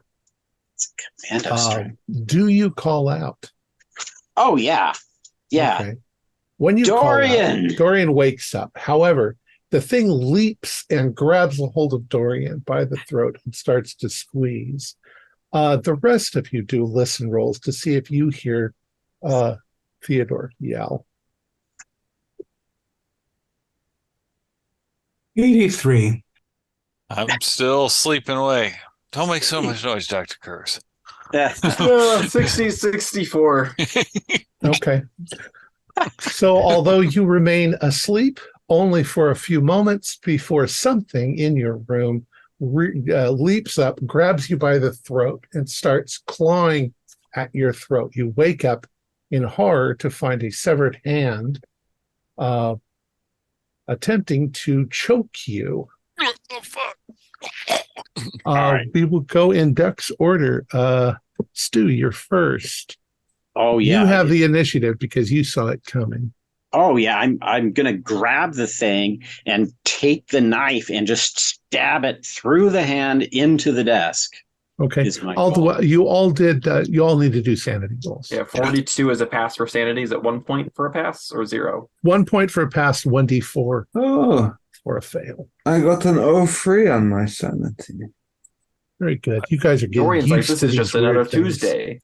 It's a commando strike. Do you call out? Oh, yeah. Yeah. Okay. When you Dorian! call out, Dorian wakes up. However, the thing leaps and grabs a hold of Dorian by the throat and starts to squeeze. The rest of you do listen rolls to see if you hear Theodore yell. 83. I'm still sleeping away. Don't make so much noise, Dr. Kurz. 60, 64. Okay. So although you remain asleep only for a few moments before something in your room leaps up, grabs you by the throat, and starts clawing at your throat. You wake up in horror to find a severed hand attempting to choke you. What the fuck? We will go in Duck's order. Stu, you're first. Oh yeah. You have the initiative because you saw it coming. Oh yeah, I'm gonna grab the thing and take the knife and just stab it through the hand into the desk. Okay. Is my goal. You all need to do sanity rolls. Yeah, 42 is a pass for sanity. Is it 1 point for a pass or 0? 1 point for a pass, 1d4 Oh, for a fail. I got an 03 on my sanity. Very good. You guys are getting Dorian's used like, this to is these just another weird things. Tuesday.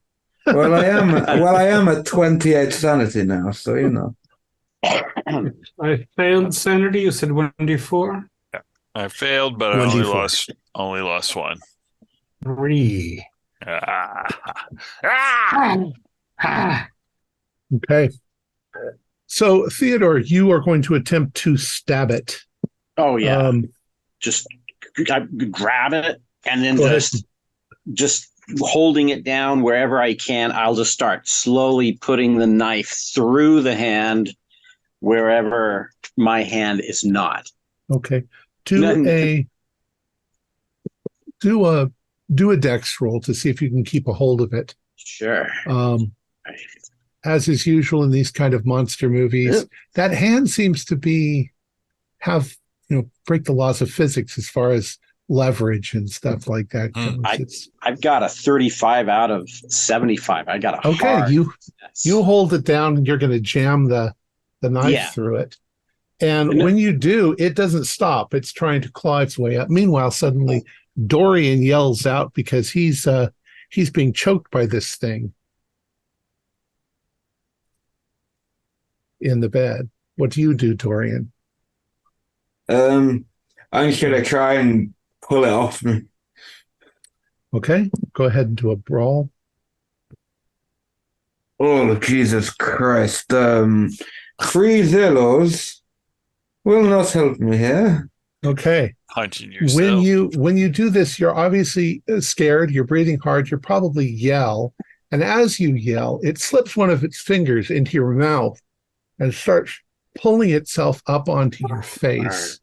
Well, I am at 28 sanity now, so you know. I failed sanity. You said 1d4? I failed, but I 1d4. only lost 1. 3. Okay. So, Theodore, you are going to attempt to stab it. Oh yeah. Just grab it and then just holding it down wherever I can. I'll just start slowly putting the knife through the hand wherever my hand is not. Okay. Do a dex roll to see if you can keep a hold of it. Sure. As is usual in these kind of monster movies, that hand seems to break the laws of physics as far as leverage and stuff like that goes. I've got a 35 out of 75. I got a hard. You hold it down and you're going to jam the knife through it. And when you do, it doesn't stop. It's trying to claw its way up. Meanwhile, suddenly Dorian yells out because he's being choked by this thing in the bed. What do you do, Dorian? I'm just gonna try and pull it off me. Okay, go ahead and do a brawl. Oh, Jesus Christ. 3 zeros will not help me here. Okay. Punching yourself. When you do this, you're obviously scared, you're breathing hard, you'll probably yell. And as you yell, it slips one of its fingers into your mouth and starts pulling itself up onto your face.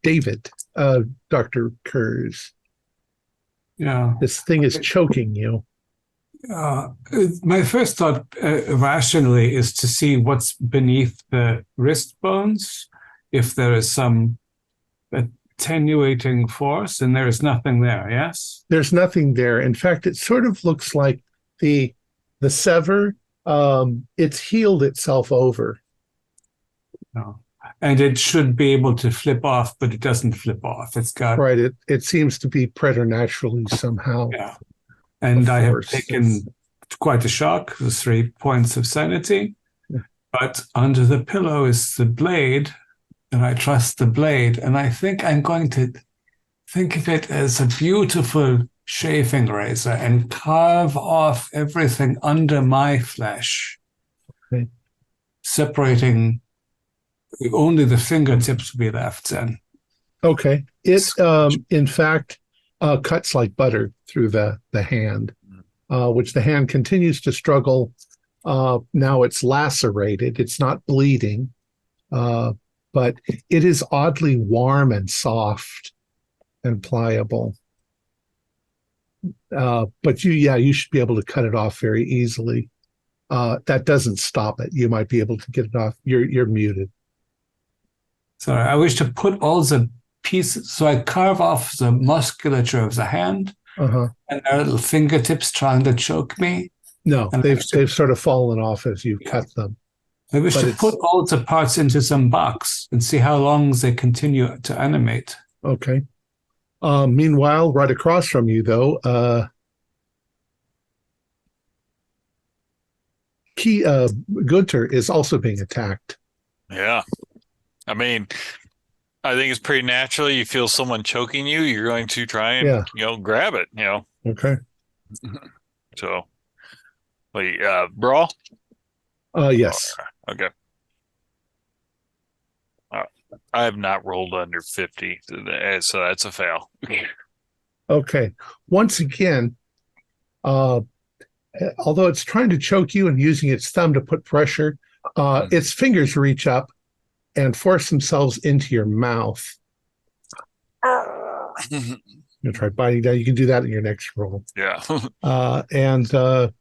David, Dr. Kurz. Yeah. This thing is choking you. My first thought, rationally, is to see what's beneath the wrist bones. If there is some attenuating force, and there is nothing there, yes? There's nothing there. In fact, it sort of looks like the sever, it's healed itself over. No. And it should be able to flip off, but it doesn't flip off. It's got... Right, it seems to be preternaturally somehow. Yeah. And I have taken quite a shock, the 3 points of sanity. Yeah. But under the pillow is the blade, and I trust the blade. And I think I'm going to think of it as a beautiful shaving razor and carve off everything under my flesh, separating only the fingertips will be left then. Okay. It, in fact, cuts like butter through the hand, which the hand continues to struggle. Now it's lacerated. It's not bleeding, but it is oddly warm and soft and pliable. But you should be able to cut it off very easily. That doesn't stop it. You might be able to get it off. You're muted. Sorry, I wish to put all the pieces. So I carve off the musculature of the hand, and their little fingertips trying to choke me. No, they've sort of fallen off as you cut them. I wish to put all the parts into some box and see how long they continue to animate. Okay. Meanwhile, right across from you, though, Gunter is also being attacked. Yeah. I mean, I think it's pretty natural. You feel someone choking you, you're going to try and grab it. Okay. So, wait, brawl. Yes. Okay. I have not rolled under 50, so that's a fail. Okay. Once again, although it's trying to choke you and using its thumb to put pressure, its fingers reach up and force themselves into your mouth. You try biting down. You can do that in your next roll. Yeah. And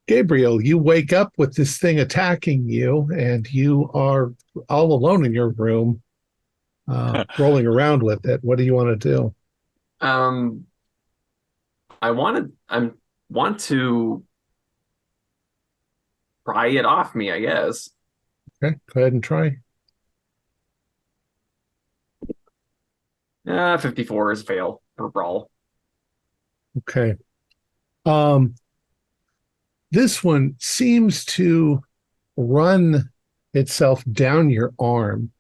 Gabriel, you wake up with this thing attacking you, and you are all alone in your room, rolling around with it. What do you want to do? I want to pry it off me, I guess. Okay, go ahead and try. 54 is a fail for brawl. Okay. This one seems to run itself down your arm,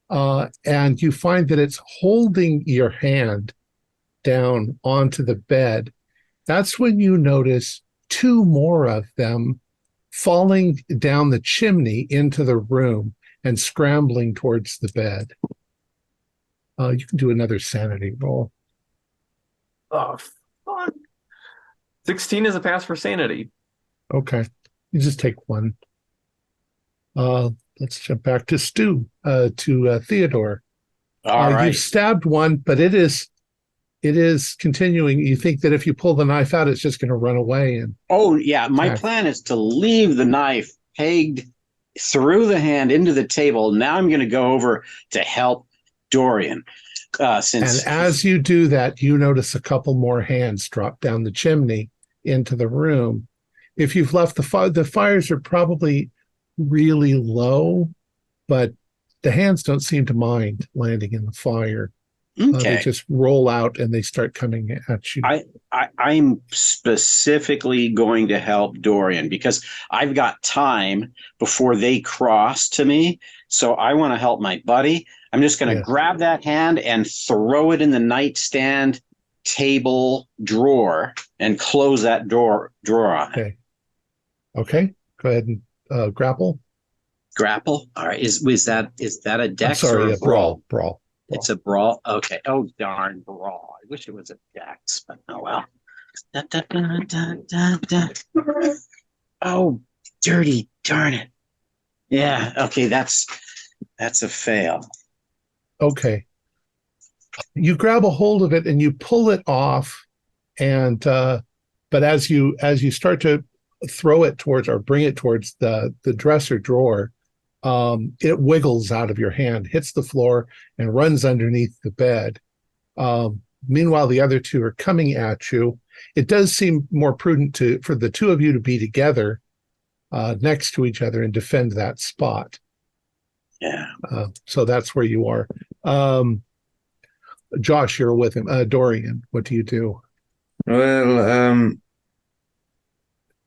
and you find that it's holding your hand down onto the bed. That's when you notice two more of them falling down the chimney into the room and scrambling towards the bed. You can do another sanity roll. Oh, fuck. 16 is a pass for sanity. Okay. You just take one. Let's jump back to Stu, to Theodore. All right. You stabbed one, but it is continuing. You think that if you pull the knife out, it's just going to run away. And Oh, yeah. My plan is to leave the knife pegged through the hand into the table. Now I'm going to go over to help Dorian. And as you do that, you notice a couple more hands drop down the chimney into the room. If you've left the fires are probably really low, but the hands don't seem to mind landing in the fire. Okay. They just roll out and they start coming at you. I'm specifically going to help Dorian because I've got time before they cross to me. So I want to help my buddy. I'm just going to grab that hand and throw it in the nightstand table drawer and close that drawer on it. Okay. Go ahead and grapple. Grapple? All right. Is that a dex or a brawl? Brawl. It's a brawl. Okay. Oh, darn, brawl. I wish it was a dex, but oh well. Da, da, da, da, da, da. Oh, dirty, darn it. Yeah. Okay. That's a fail. Okay. You grab a hold of it and you pull it off, and but as you start to throw it towards or bring it towards the dresser drawer, it wiggles out of your hand, hits the floor, and runs underneath the bed. Meanwhile, the other two are coming at you. It does seem more prudent for the two of you to be together next to each other and defend that spot. Yeah. So that's where you are. Josh, you're with him. Dorian, what do you do? Well,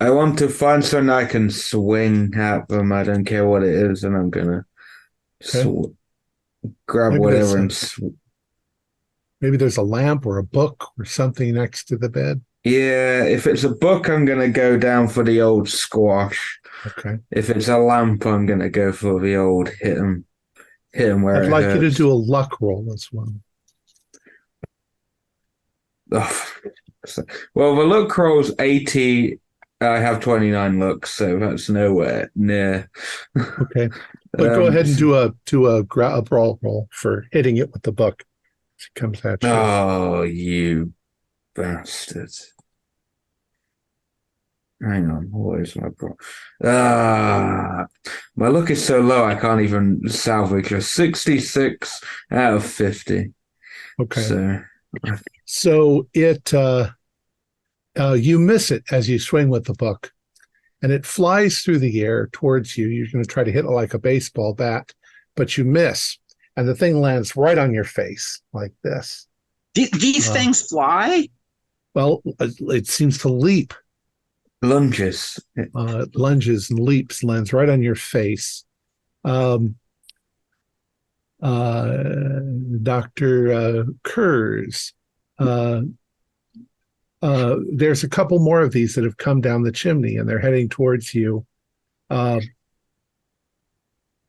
I want to find something I can swing at them. I don't care what it is, and I'm gonna grab Maybe whatever maybe there's a lamp or a book or something next to the bed. Yeah, if it's a book, I'm gonna go down for the old squash. Okay. If it's a lamp, I'm gonna go for the old hit him where I'd like you to do a luck roll as well. Oh. Well, the luck roll's 80. I have 29 looks, so that's nowhere near. Okay, but go ahead and do a brawl roll for hitting it with the book. It comes at you. Oh, you bastard! Hang on, what is my brawl? My luck is so low I can't even salvage a 66 out of 50. Okay, so it you miss it as you swing with the book, and it flies through the air towards you. You're going to try to hit it like a baseball bat, but you miss, and the thing lands right on your face like this. These things fly? Well, it seems to leap. Lunges. Lunges and leaps, lands right on your face. Dr. Kurz. There's a couple more of these that have come down the chimney, and they're heading towards you.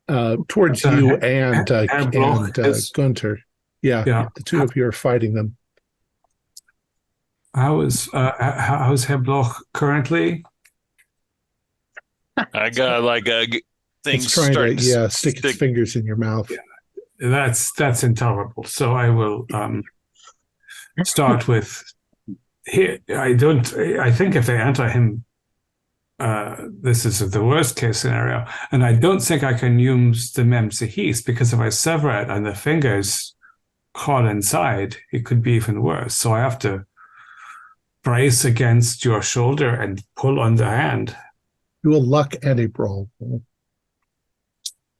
Towards you and Gunter. Yeah, the two of you are fighting them. How's Hebloch currently? I got like a thing It's trying to stick its fingers in your mouth. Yeah, that's intolerable. So I will start with here. I think if they enter him, this is the worst case scenario, and I don't think I can use the mem sahis, because if I sever it and the fingers caught inside, it could be even worse. So I have to brace against your shoulder and pull on the hand. Do a luck and a brawl.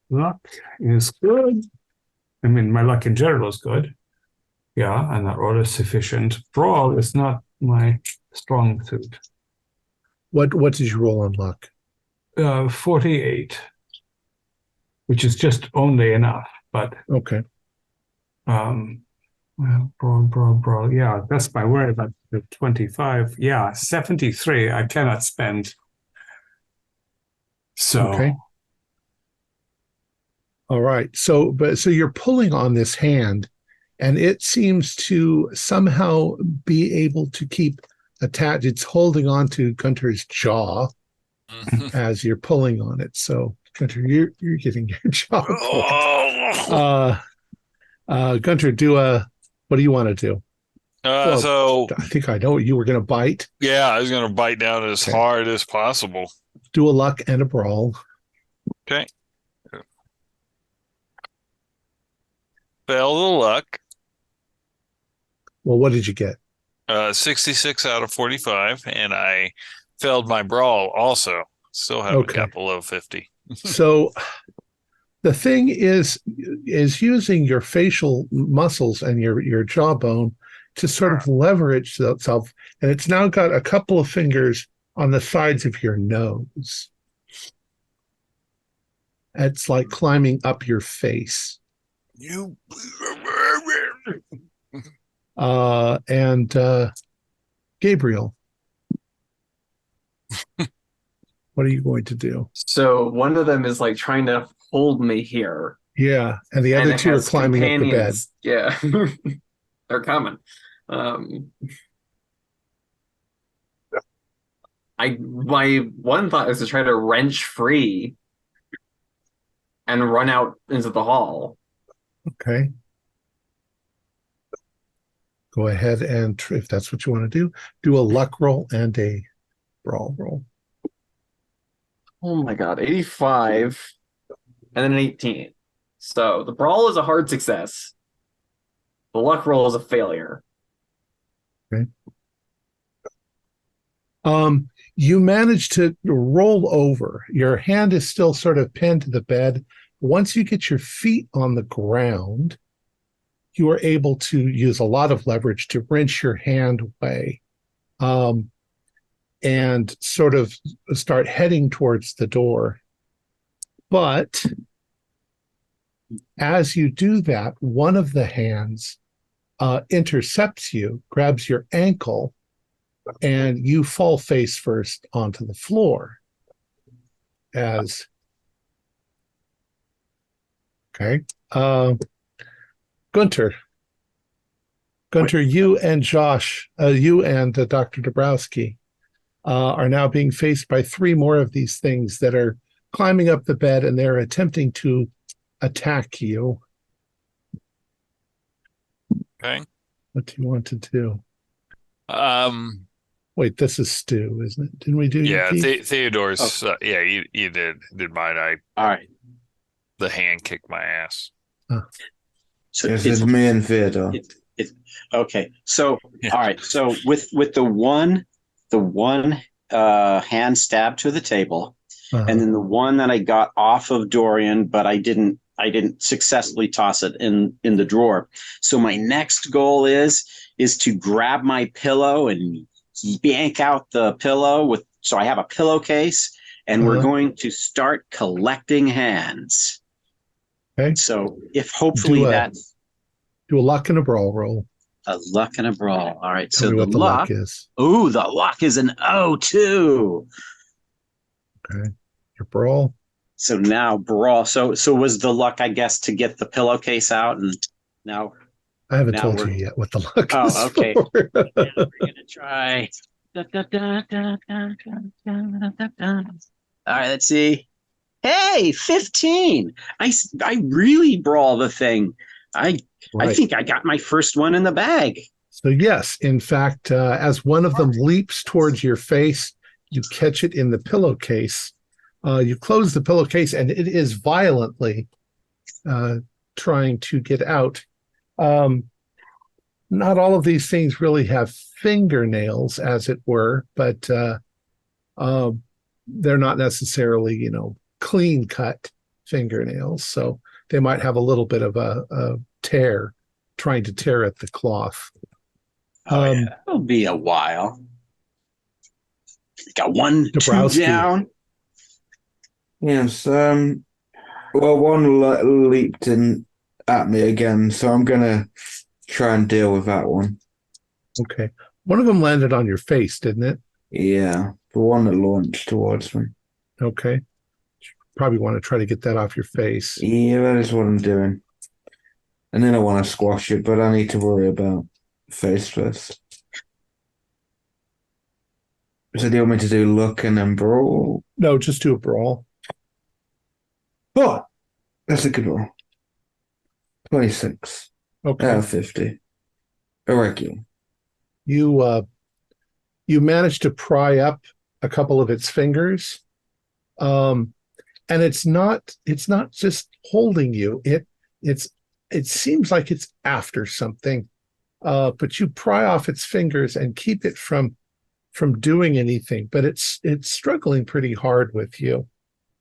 Luck is good. I mean, my luck in general is good. Yeah, and that roll is sufficient. Brawl is not my strong suit. What did you roll on luck? 48, which is just only enough. But okay. Well, brawl. Yeah, that's my word. But the 25. Yeah, 73. I cannot spend. So. Okay. All right. So you're pulling on this hand, and it seems to somehow be able to keep attached. It's holding on to Gunter's jaw as you're pulling on it. So Gunter, you're getting your jaw pulled. Gunter, what do you want to do? So I think I know you were going to bite. Yeah, I was going to bite down as hard as possible. Do a luck and a brawl. Okay. Fail the luck. Well, what did you get? 66 out of 45, and I failed my brawl also. Still haven't got below 50. So the thing is using your facial muscles and your jawbone to sort of leverage itself, and it's now got a couple of fingers on the sides of your nose. It's like climbing up your face. And Gabriel, what are you going to do? So one of them is like trying to hold me here. Yeah, and the other two are climbing up the bed. Yeah, they're coming. My one thought is to try to wrench free and run out into the hall. Okay. Go ahead and, if that's what you want to do a luck roll and a brawl roll. Oh my god, 85 and then an 18. So the brawl is a hard success. The luck roll is a failure. Okay. You manage to roll over. Your hand is still sort of pinned to the bed. Once you get your feet on the ground, you are able to use a lot of leverage to wrench your hand away, and sort of start heading towards the door. But as you do that, one of the hands intercepts you, grabs your ankle, and you fall face first onto the floor. Gunter, you and Josh, you and Dr. Dabrowski are now being faced by three more of these things that are climbing up the bed, and they're attempting to attack you. Okay. What do you want to do? Wait, this is Stu, isn't it? Didn't we do? Yeah, Theodore's. Yeah, you did mine. All right. The hand kicked my ass. So it's me and Theodore. Okay. So all right. So with the one hand stab to the table, and then the one that I got off of Dorian, but I didn't successfully toss it in the drawer. So my next goal is to grab my pillow and yank out the pillow so I have a pillowcase, and we're going to start collecting hands. Okay. So if hopefully that's do a luck and a brawl roll. a luck and a brawl. All right. Tell So me the what the luck. luck is. Ooh, the luck is an O2. Okay. Your brawl. So now brawl. So was the luck, I guess, to get the pillowcase out, and now I haven't now told we're- you yet what the luck Oh, is okay. for. we're gonna try. Da, da, da, da, da, da, da, da, da. All right, let's see. Hey, 15. I really brawl the thing. I Right. think I got my first one in the bag. So yes, in fact, as one of them leaps towards your face, you catch it in the pillowcase. You close the pillowcase, and it is violently trying to get out. Not all of these things really have fingernails, as it were, but they're not necessarily, clean cut fingernails. So they might have a little bit of a tear, trying to tear at the cloth. Yeah. It'll be a while. Got 1, 2 Dabrowski. down. Yes. Well, one leaped in at me again, so I'm gonna try and deal with that one. Okay. One of them landed on your face, didn't it? Yeah, the one that launched towards me. Okay. Probably want to try to get that off your face. Yeah, that is what I'm doing. And then I want to squash it, but I need to worry about face first. So do you want me to do luck and then brawl? No, just do a brawl. Oh, that's a good roll. 26 Okay. out of 50. Irregular. You managed to pry up a couple of its fingers. And it's not just holding you. It seems like it's after something. But you pry off its fingers and keep it from doing anything, but it's struggling pretty hard with you.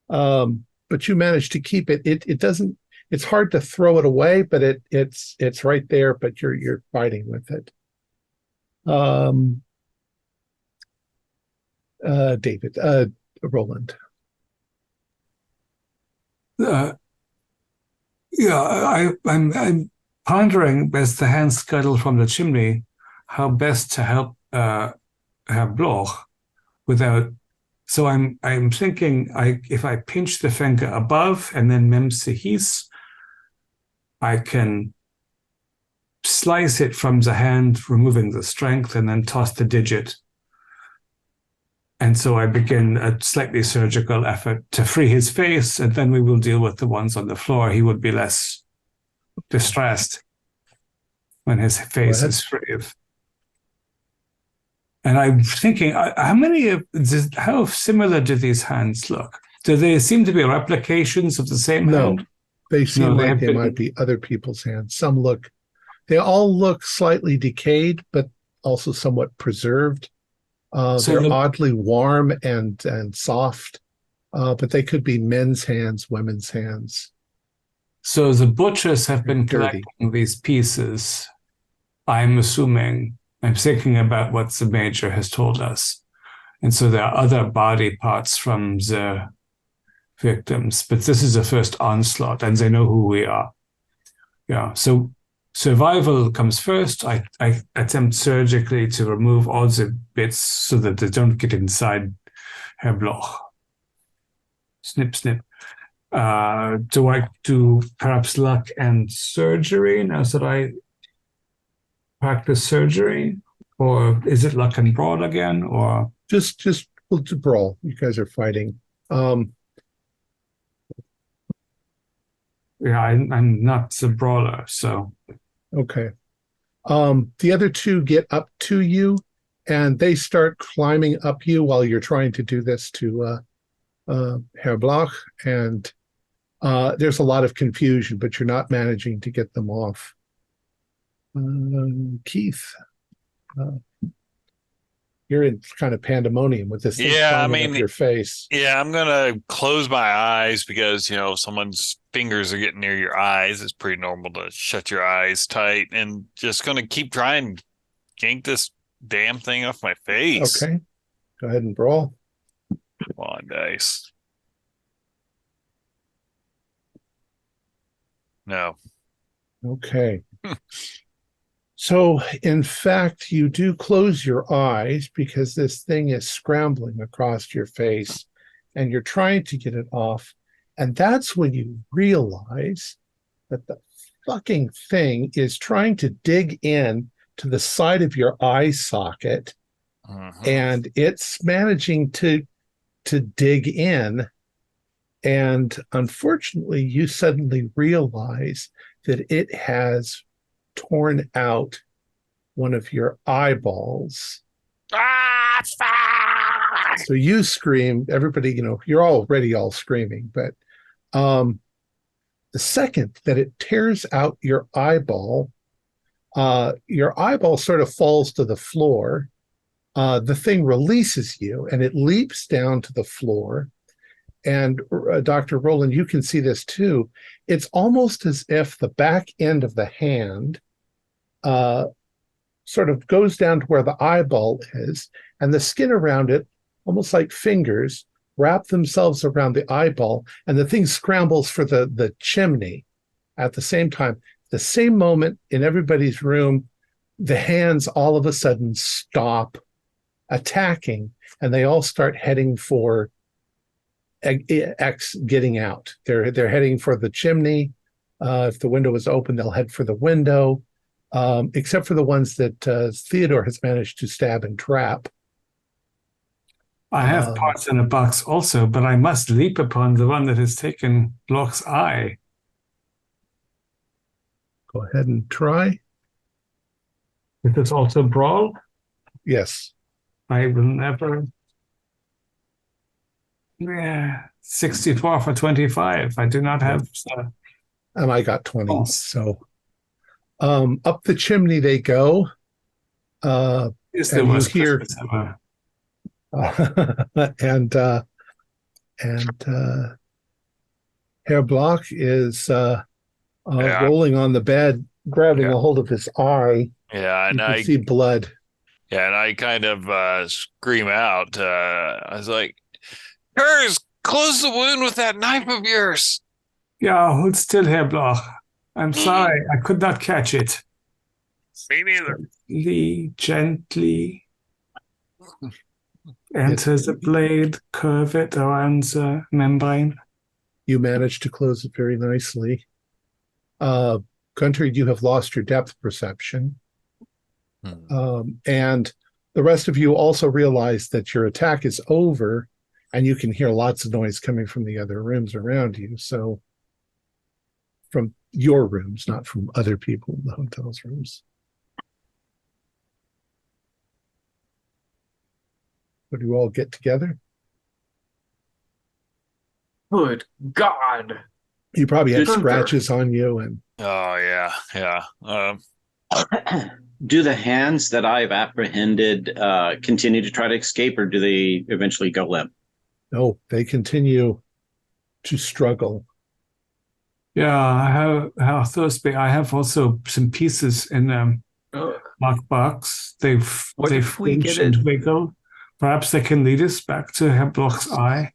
But you manage to keep it. It doesn't. It's hard to throw it away, but it's right there. But you're fighting with it. David, Roland. I'm pondering as the hands scuttle from the chimney how best to help Herr Bloch without. So I'm thinking if I pinch the finger above and then Memsehis, I can slice it from the hand, removing the strength, and then toss the digit. And so I begin a slightly surgical effort to free his face, and then we will deal with the ones on the floor. He would be less distressed when his face is free. And I'm thinking, how similar do these hands look? Do they seem to be replications of the same hand? They seem like they might be other people's hands. They all look slightly decayed, but also somewhat preserved. They're oddly warm and soft, but they could be men's hands, women's hands. So the butchers have been collecting these pieces. I'm thinking about what the major has told us. And so there are other body parts from the victims, but this is the first onslaught, and they know who we are. Yeah, so survival comes first. I attempt surgically to remove all the bits so that they don't get inside Herr Bloch. Snip, snip. Do I do perhaps luck and surgery now that I practice surgery? Or is it luck and brawl again? Or just we'll do brawl. You guys are fighting. Yeah, I'm not the brawler, so. Okay. The other two get up to you, and they start climbing up you while you're trying to do this to Herr Bloch, and there's a lot of confusion, but you're not managing to get them off. Keith, you're in kind of pandemonium with this thing climbing up your face. Yeah, I'm gonna close my eyes because someone's fingers are getting near your eyes. It's pretty normal to shut your eyes tight, and just gonna keep trying to yank this damn thing off my face. Okay, go ahead and brawl. Come on, dice. No. Okay. So, in fact, you do close your eyes because this thing is scrambling across your face and you're trying to get it off. And that's when you realize that the fucking thing is trying to dig in to the side of your eye socket, and it's managing to dig in. And unfortunately, you suddenly realize that it has torn out one of your eyeballs. Ah, fuck! So you scream, everybody, you're already all screaming, but the second that it tears out your eyeball sort of falls to the floor. The thing releases you and it leaps down to the floor. And Dr. Roland, you can see this too. It's almost as if the back end of the hand sort of goes down to where the eyeball is, and the skin around it, almost like fingers, wrap themselves around the eyeball, and the thing scrambles for the chimney at the same time. The same moment in everybody's room, the hands all of a sudden stop attacking, and they all start heading for X getting out. They're heading for the chimney. If the window is open, they'll head for the window, except for the ones that Theodore has managed to stab and trap. I have parts in a box also, but I must leap upon the one that has taken Bloch's eye. Go ahead and try. If it's also brawl, Yes. I will never. Yeah, 64 for 25. I do not have. And I got 20. So up the chimney they go. It's the And you worst hear- Christmas ever. and Herr Bloch is rolling on the bed, grabbing a hold of his eye. Yeah, You and can see blood. Yeah, and I kind of scream out. I was like, "Kurz, close the wound with that knife of yours." Yeah, hold still, Herr Bloch. I'm sorry, I could not catch it. Me neither. Gently enter the blade, curve it around the membrane. You managed to close it very nicely. Gunter, you have lost your depth perception. And the rest of you also realize that your attack is over, and you can hear lots of noise coming from the other rooms around you. So from your rooms, not from other people in the hotel's rooms. Would you all get together? Good God. You probably had Gunther. scratches on you, and Oh yeah. Do the hands that I've apprehended continue to try to escape, or do they eventually go limp? no, they continue to struggle. Yeah, Herr Thursby, I have also some pieces in lockbox. They've if we flinch get and it? wiggle. Perhaps they can lead us back to Herr Bloch's eye. I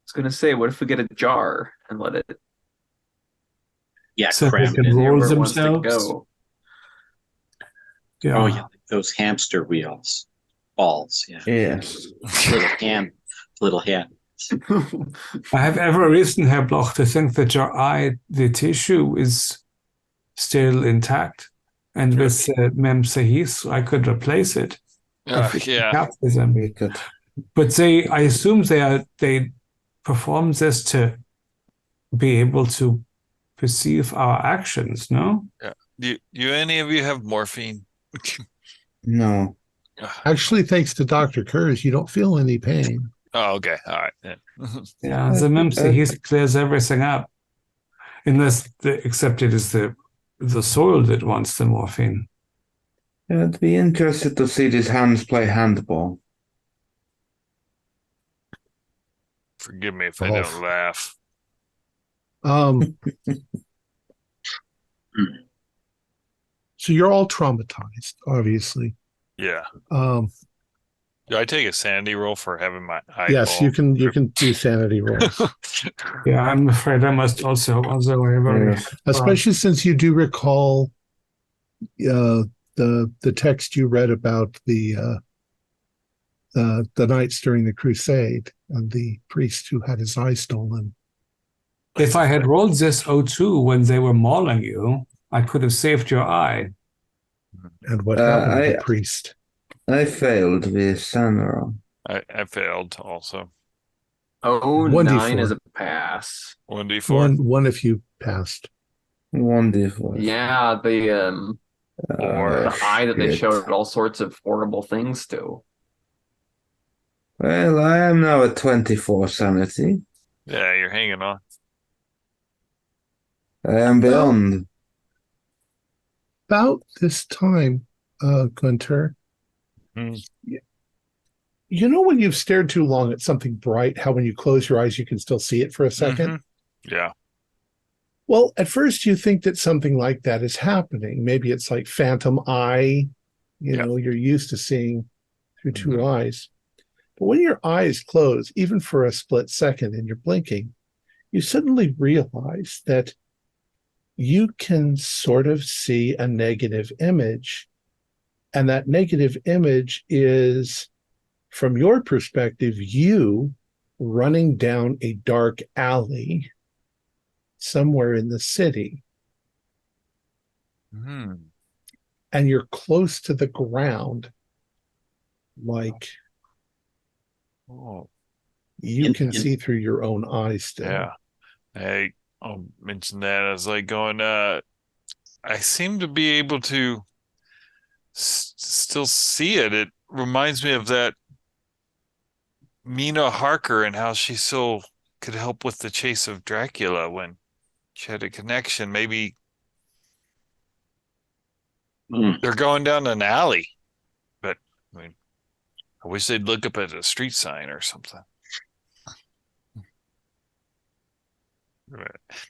was going to say, what if we get a jar and let it Yeah, So they cram can it in. roll where it wants to themselves. go? Yeah. Oh yeah, those hamster wheels, balls. Yeah, Yes. little hand. I have every reason, Herr Bloch, to think that your eye, the tissue, is still intact. And with Mem Sahis, I could replace it. Yeah. We could. But I assume they perform this to be able to perceive our actions, no? Do any of you have morphine? No. Actually, thanks to Dr. Kurz, you don't feel any pain. Oh, okay. All right. Yeah. Yeah, the Mem Sahis clears everything up. Except it is the soil that wants the morphine. I'd be interested to see these hands play handball. Forgive me if I don't laugh. So you're all traumatized, obviously. Yeah. Do I take a sanity roll for having my eyeball? Yes, you can do sanity rolls. Yeah, I'm afraid I must also very Especially since you do recall the text you read about the knights during the crusade and the priest who had his eye stolen. If I had rolled this O2 when they were mauling you, I could have saved your eye. And what happened to the priest? I failed the Sanra. I failed also. Oh, 1d4. 9 is a pass. 1d4. One if you passed. 1d4. Yeah, the eye that they shit. showed all sorts of horrible things to. Well, I am now at 24 sanity. Yeah, you're hanging on. I am beyond. About this time, Gunter, you know when you've stared too long at something bright, how when you close your eyes you can still see it for a second? Yeah. Well, at first you think that something like that is happening. Maybe it's like phantom eye. You know, you're used to seeing through two eyes. But when your eyes close, even for a split second and you're blinking, you suddenly realize that you can sort of see a negative image. And that negative image is, from your perspective, you running down a dark alley somewhere in the city. And you're close to the ground, like you can see through your own eyes still. Yeah. I'll mention that as like going, I seem to be able to still see it. It reminds me of that Mina Harker and how she so could help with the chase of Dracula when she had a connection. Maybe they're going down an alley, but I mean, I wish they'd look up at a street sign or something.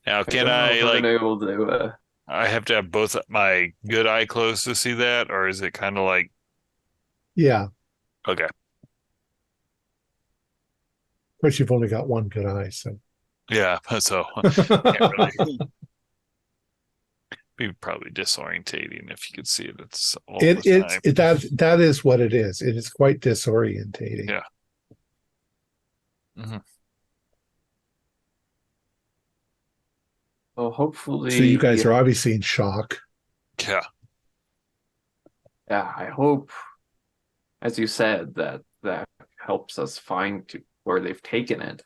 Now, can I like? Able to, I have to have both my good eye closed to see that, or is it kind of like? Yeah. Okay. Of course, you've only got one good eye, so. Yeah, so can't really. Be probably disorientating if you could see it. It's all the time. That is what it is. It is quite disorientating. Yeah. Well, hopefully. So you guys are obviously in shock. Yeah. Yeah, I hope, as you said, that helps us find where they've taken it.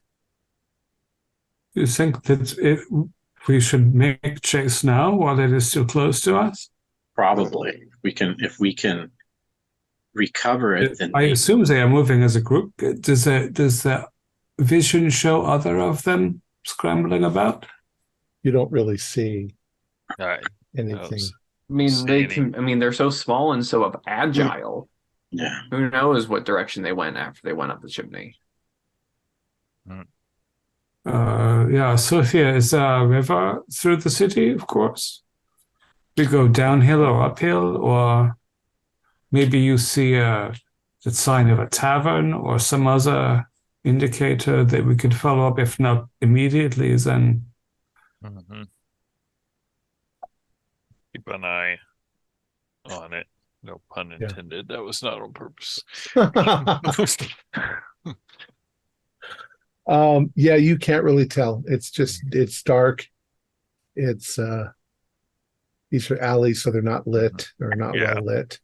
You think that we should make chase now while it is still close to us? Probably. If we can recover it, then I assume they are moving as a group. Does the vision show other of them scrambling about? You don't really see anything. I mean, they can. I mean, they're so small and so agile. Yeah. Who knows what direction they went after they went up the chimney? Yeah, Sofia is a river through the city, of course. We go downhill or uphill, or maybe you see the sign of a tavern or some other indicator that we could follow up, if not immediately, then. Keep an eye on it. No pun intended. That was not on purpose. Yeah, you can't really tell. It's dark. It's these are alleys, so they're not lit or not well lit.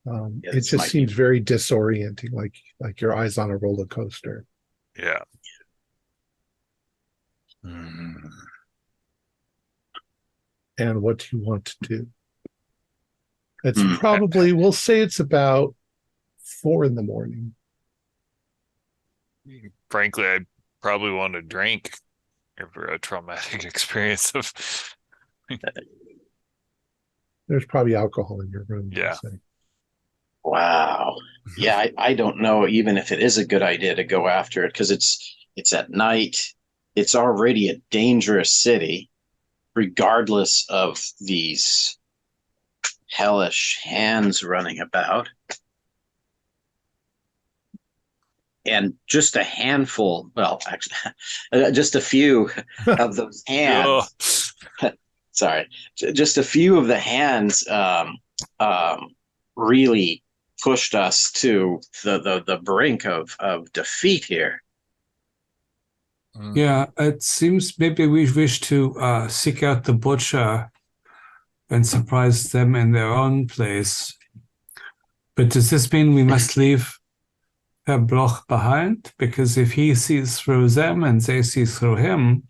It just seems very disorienting, like your eyes on a roller coaster. Yeah. And what do you want to do? It's probably, we'll say it's about 4 a.m. Frankly, I probably want to drink after a traumatic experience of. There's probably alcohol in your room. Yeah. Wow. Yeah, I don't know even if it is a good idea to go after it because it's at night. It's already a dangerous city, regardless of these hellish hands running about. and just a handful, well, actually, just a few of those hands. Sorry, just a few of the hands really pushed us to the brink of defeat here. Yeah, it seems maybe we wish to seek out the butcher and surprise them in their own place. But does this mean we must leave Herr Bloch behind? Because if he sees through them and they see through him...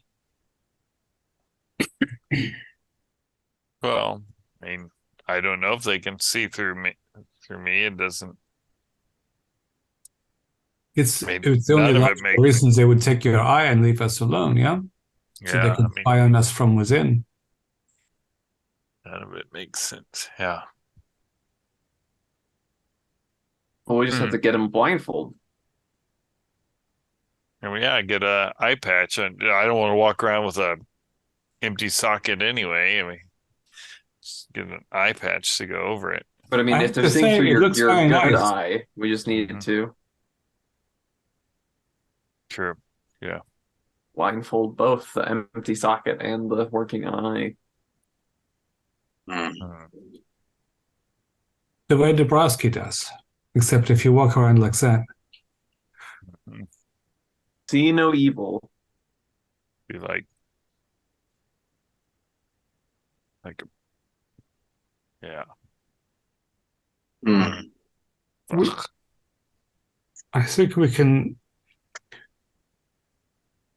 Well, I mean, I don't know if they can see through me. It doesn't. It's Maybe the only none of it logical makes- reasons they would take your eye and leave us alone, yeah? So they Yeah, can spy on us from within. none of it makes sense. Yeah. Well, we just have to get him blindfold. And get a eye patch. And I don't want to walk around with a empty socket anyway. I mean, just get an eye patch to go over it. But I mean, I if have they're to seeing say, through it your looks good very nice. eye, we just need Mhm. to True. Yeah. blindfold both the empty socket and the working eye. Mhm. The way Dabrowski does. Except if you walk around like that. See no evil. Be like, yeah. Mm. Ugh. I think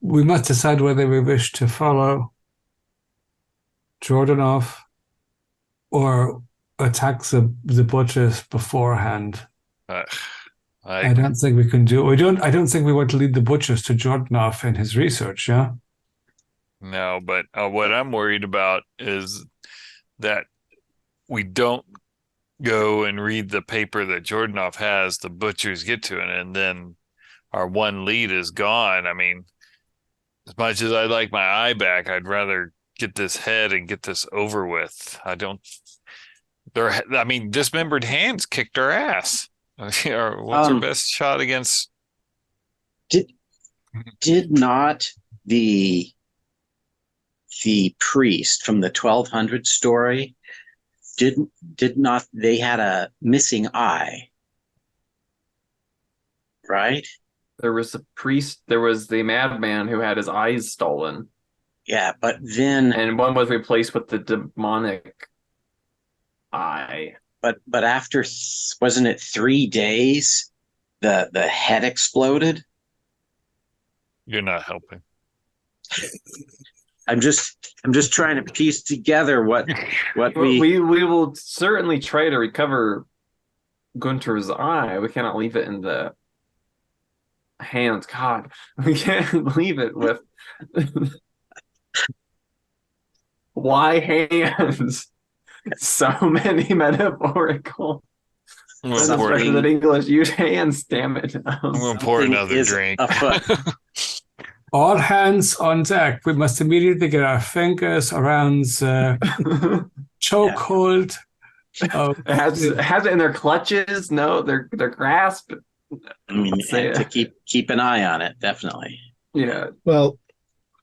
we must decide whether we wish to follow Jordanov or attack the butchers beforehand. I don't think we can do. I don't think we want to lead the butchers to Jordanov in his research. Yeah. No, but what I'm worried about is that we don't go and read the paper that Jordanov has, the butchers get to it, and then our one lead is gone. I mean, as much as I'd like my eye back, I'd rather get this head and get this over with. Dismembered hands kicked our ass. What's our best shot against? Did not the priest from the 1200 story did not they had a missing eye, right? There was a priest, there was the madman who had his eyes stolen. Yeah, but then And one was replaced with the demonic eye. but after wasn't it 3 days the head exploded? You're not helping. I'm just trying to piece together what we will certainly try to recover Gunter's eye. We cannot leave it in the hands. God, we can't leave it with why hands? So many metaphorical. I'm that English use hands. Damn it! going to pour another drink. All hands on deck. We must immediately get our fingers around the chokehold. Has it in their clutches? No, their grasp. I mean, to keep an eye on it, definitely. Yeah. Well,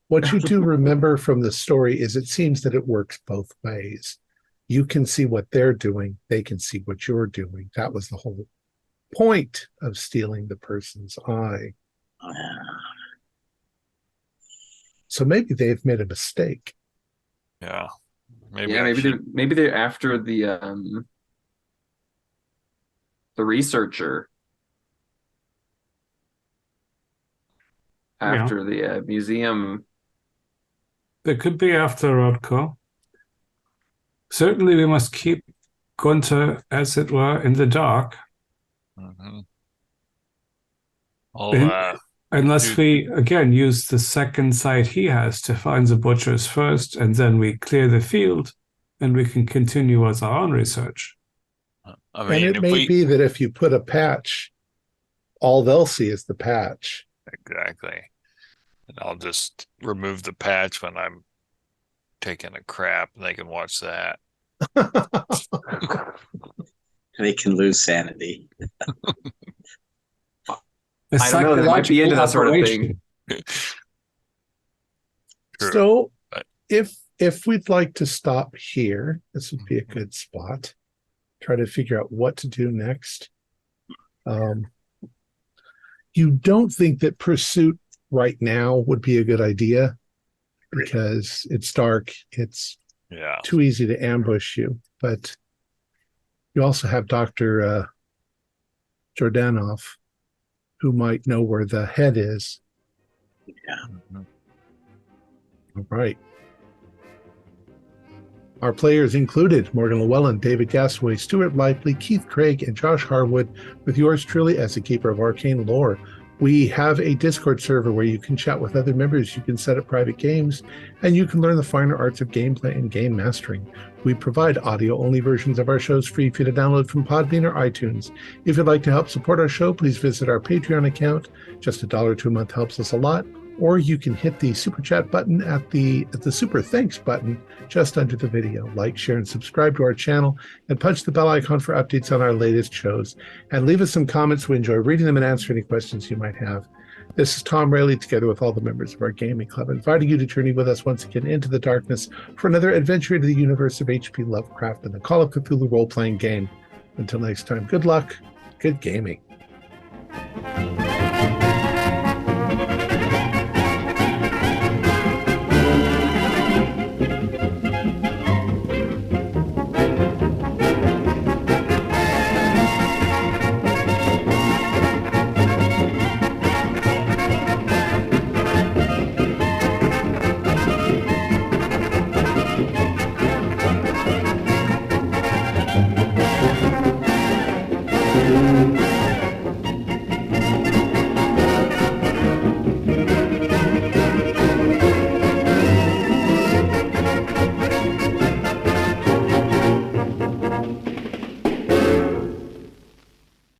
what you do remember from the story is it seems that it works both ways. You can see what they're doing. They can see what you're doing. That was the whole point of stealing the person's eye. So maybe they've made a mistake. Yeah. Maybe they're after the researcher. After the museum. They could be after Rodko. Certainly we must keep Gunter, as it were, in the dark. Mm-hmm. Unless we, again, use the second sight he has to find the butchers first, and then we clear the field, and we can continue with our own research. And it may be that if you put a patch, all they'll see is the patch. Exactly. And I'll just remove the patch when I'm taking a crap, and they can watch that. They can lose sanity. A I don't know, they might be into that sort of thing. True. So But- if we'd like to stop here, this would be a good spot. Try to figure out what to do next. You don't think that pursuit right now would be a good idea because it's dark. It's Yeah. too easy to ambush you. But you also have Dr. Jordanov, who might know where the head is. Yeah. Mhm. All right. Our players included Morgan Llewellyn, David Gasaway, Stuart Lively, Keith Craig, and Josh Harwood, with yours truly as the keeper of arcane lore. We have a Discord server where you can chat with other members, you can set up private games, and you can learn the finer arts of gameplay and game mastering. We provide audio-only versions of our shows free for you to download from Podbean or iTunes. If you'd like to help support our show, please visit our Patreon account. Just $1 a month helps us a lot. Or you can hit the super chat button at the super thanks button just under the video. Like, share, and subscribe to our channel, and punch the bell icon for updates on our latest shows. And leave us some comments. We enjoy reading them and answer any questions you might have. This is Tom Rayleigh, together with all the members of our gaming club, inviting you to journey with us once again into the darkness for another adventure into the universe of H.P. Lovecraft and the Call of Cthulhu role-playing game. Until next time, good luck, good gaming.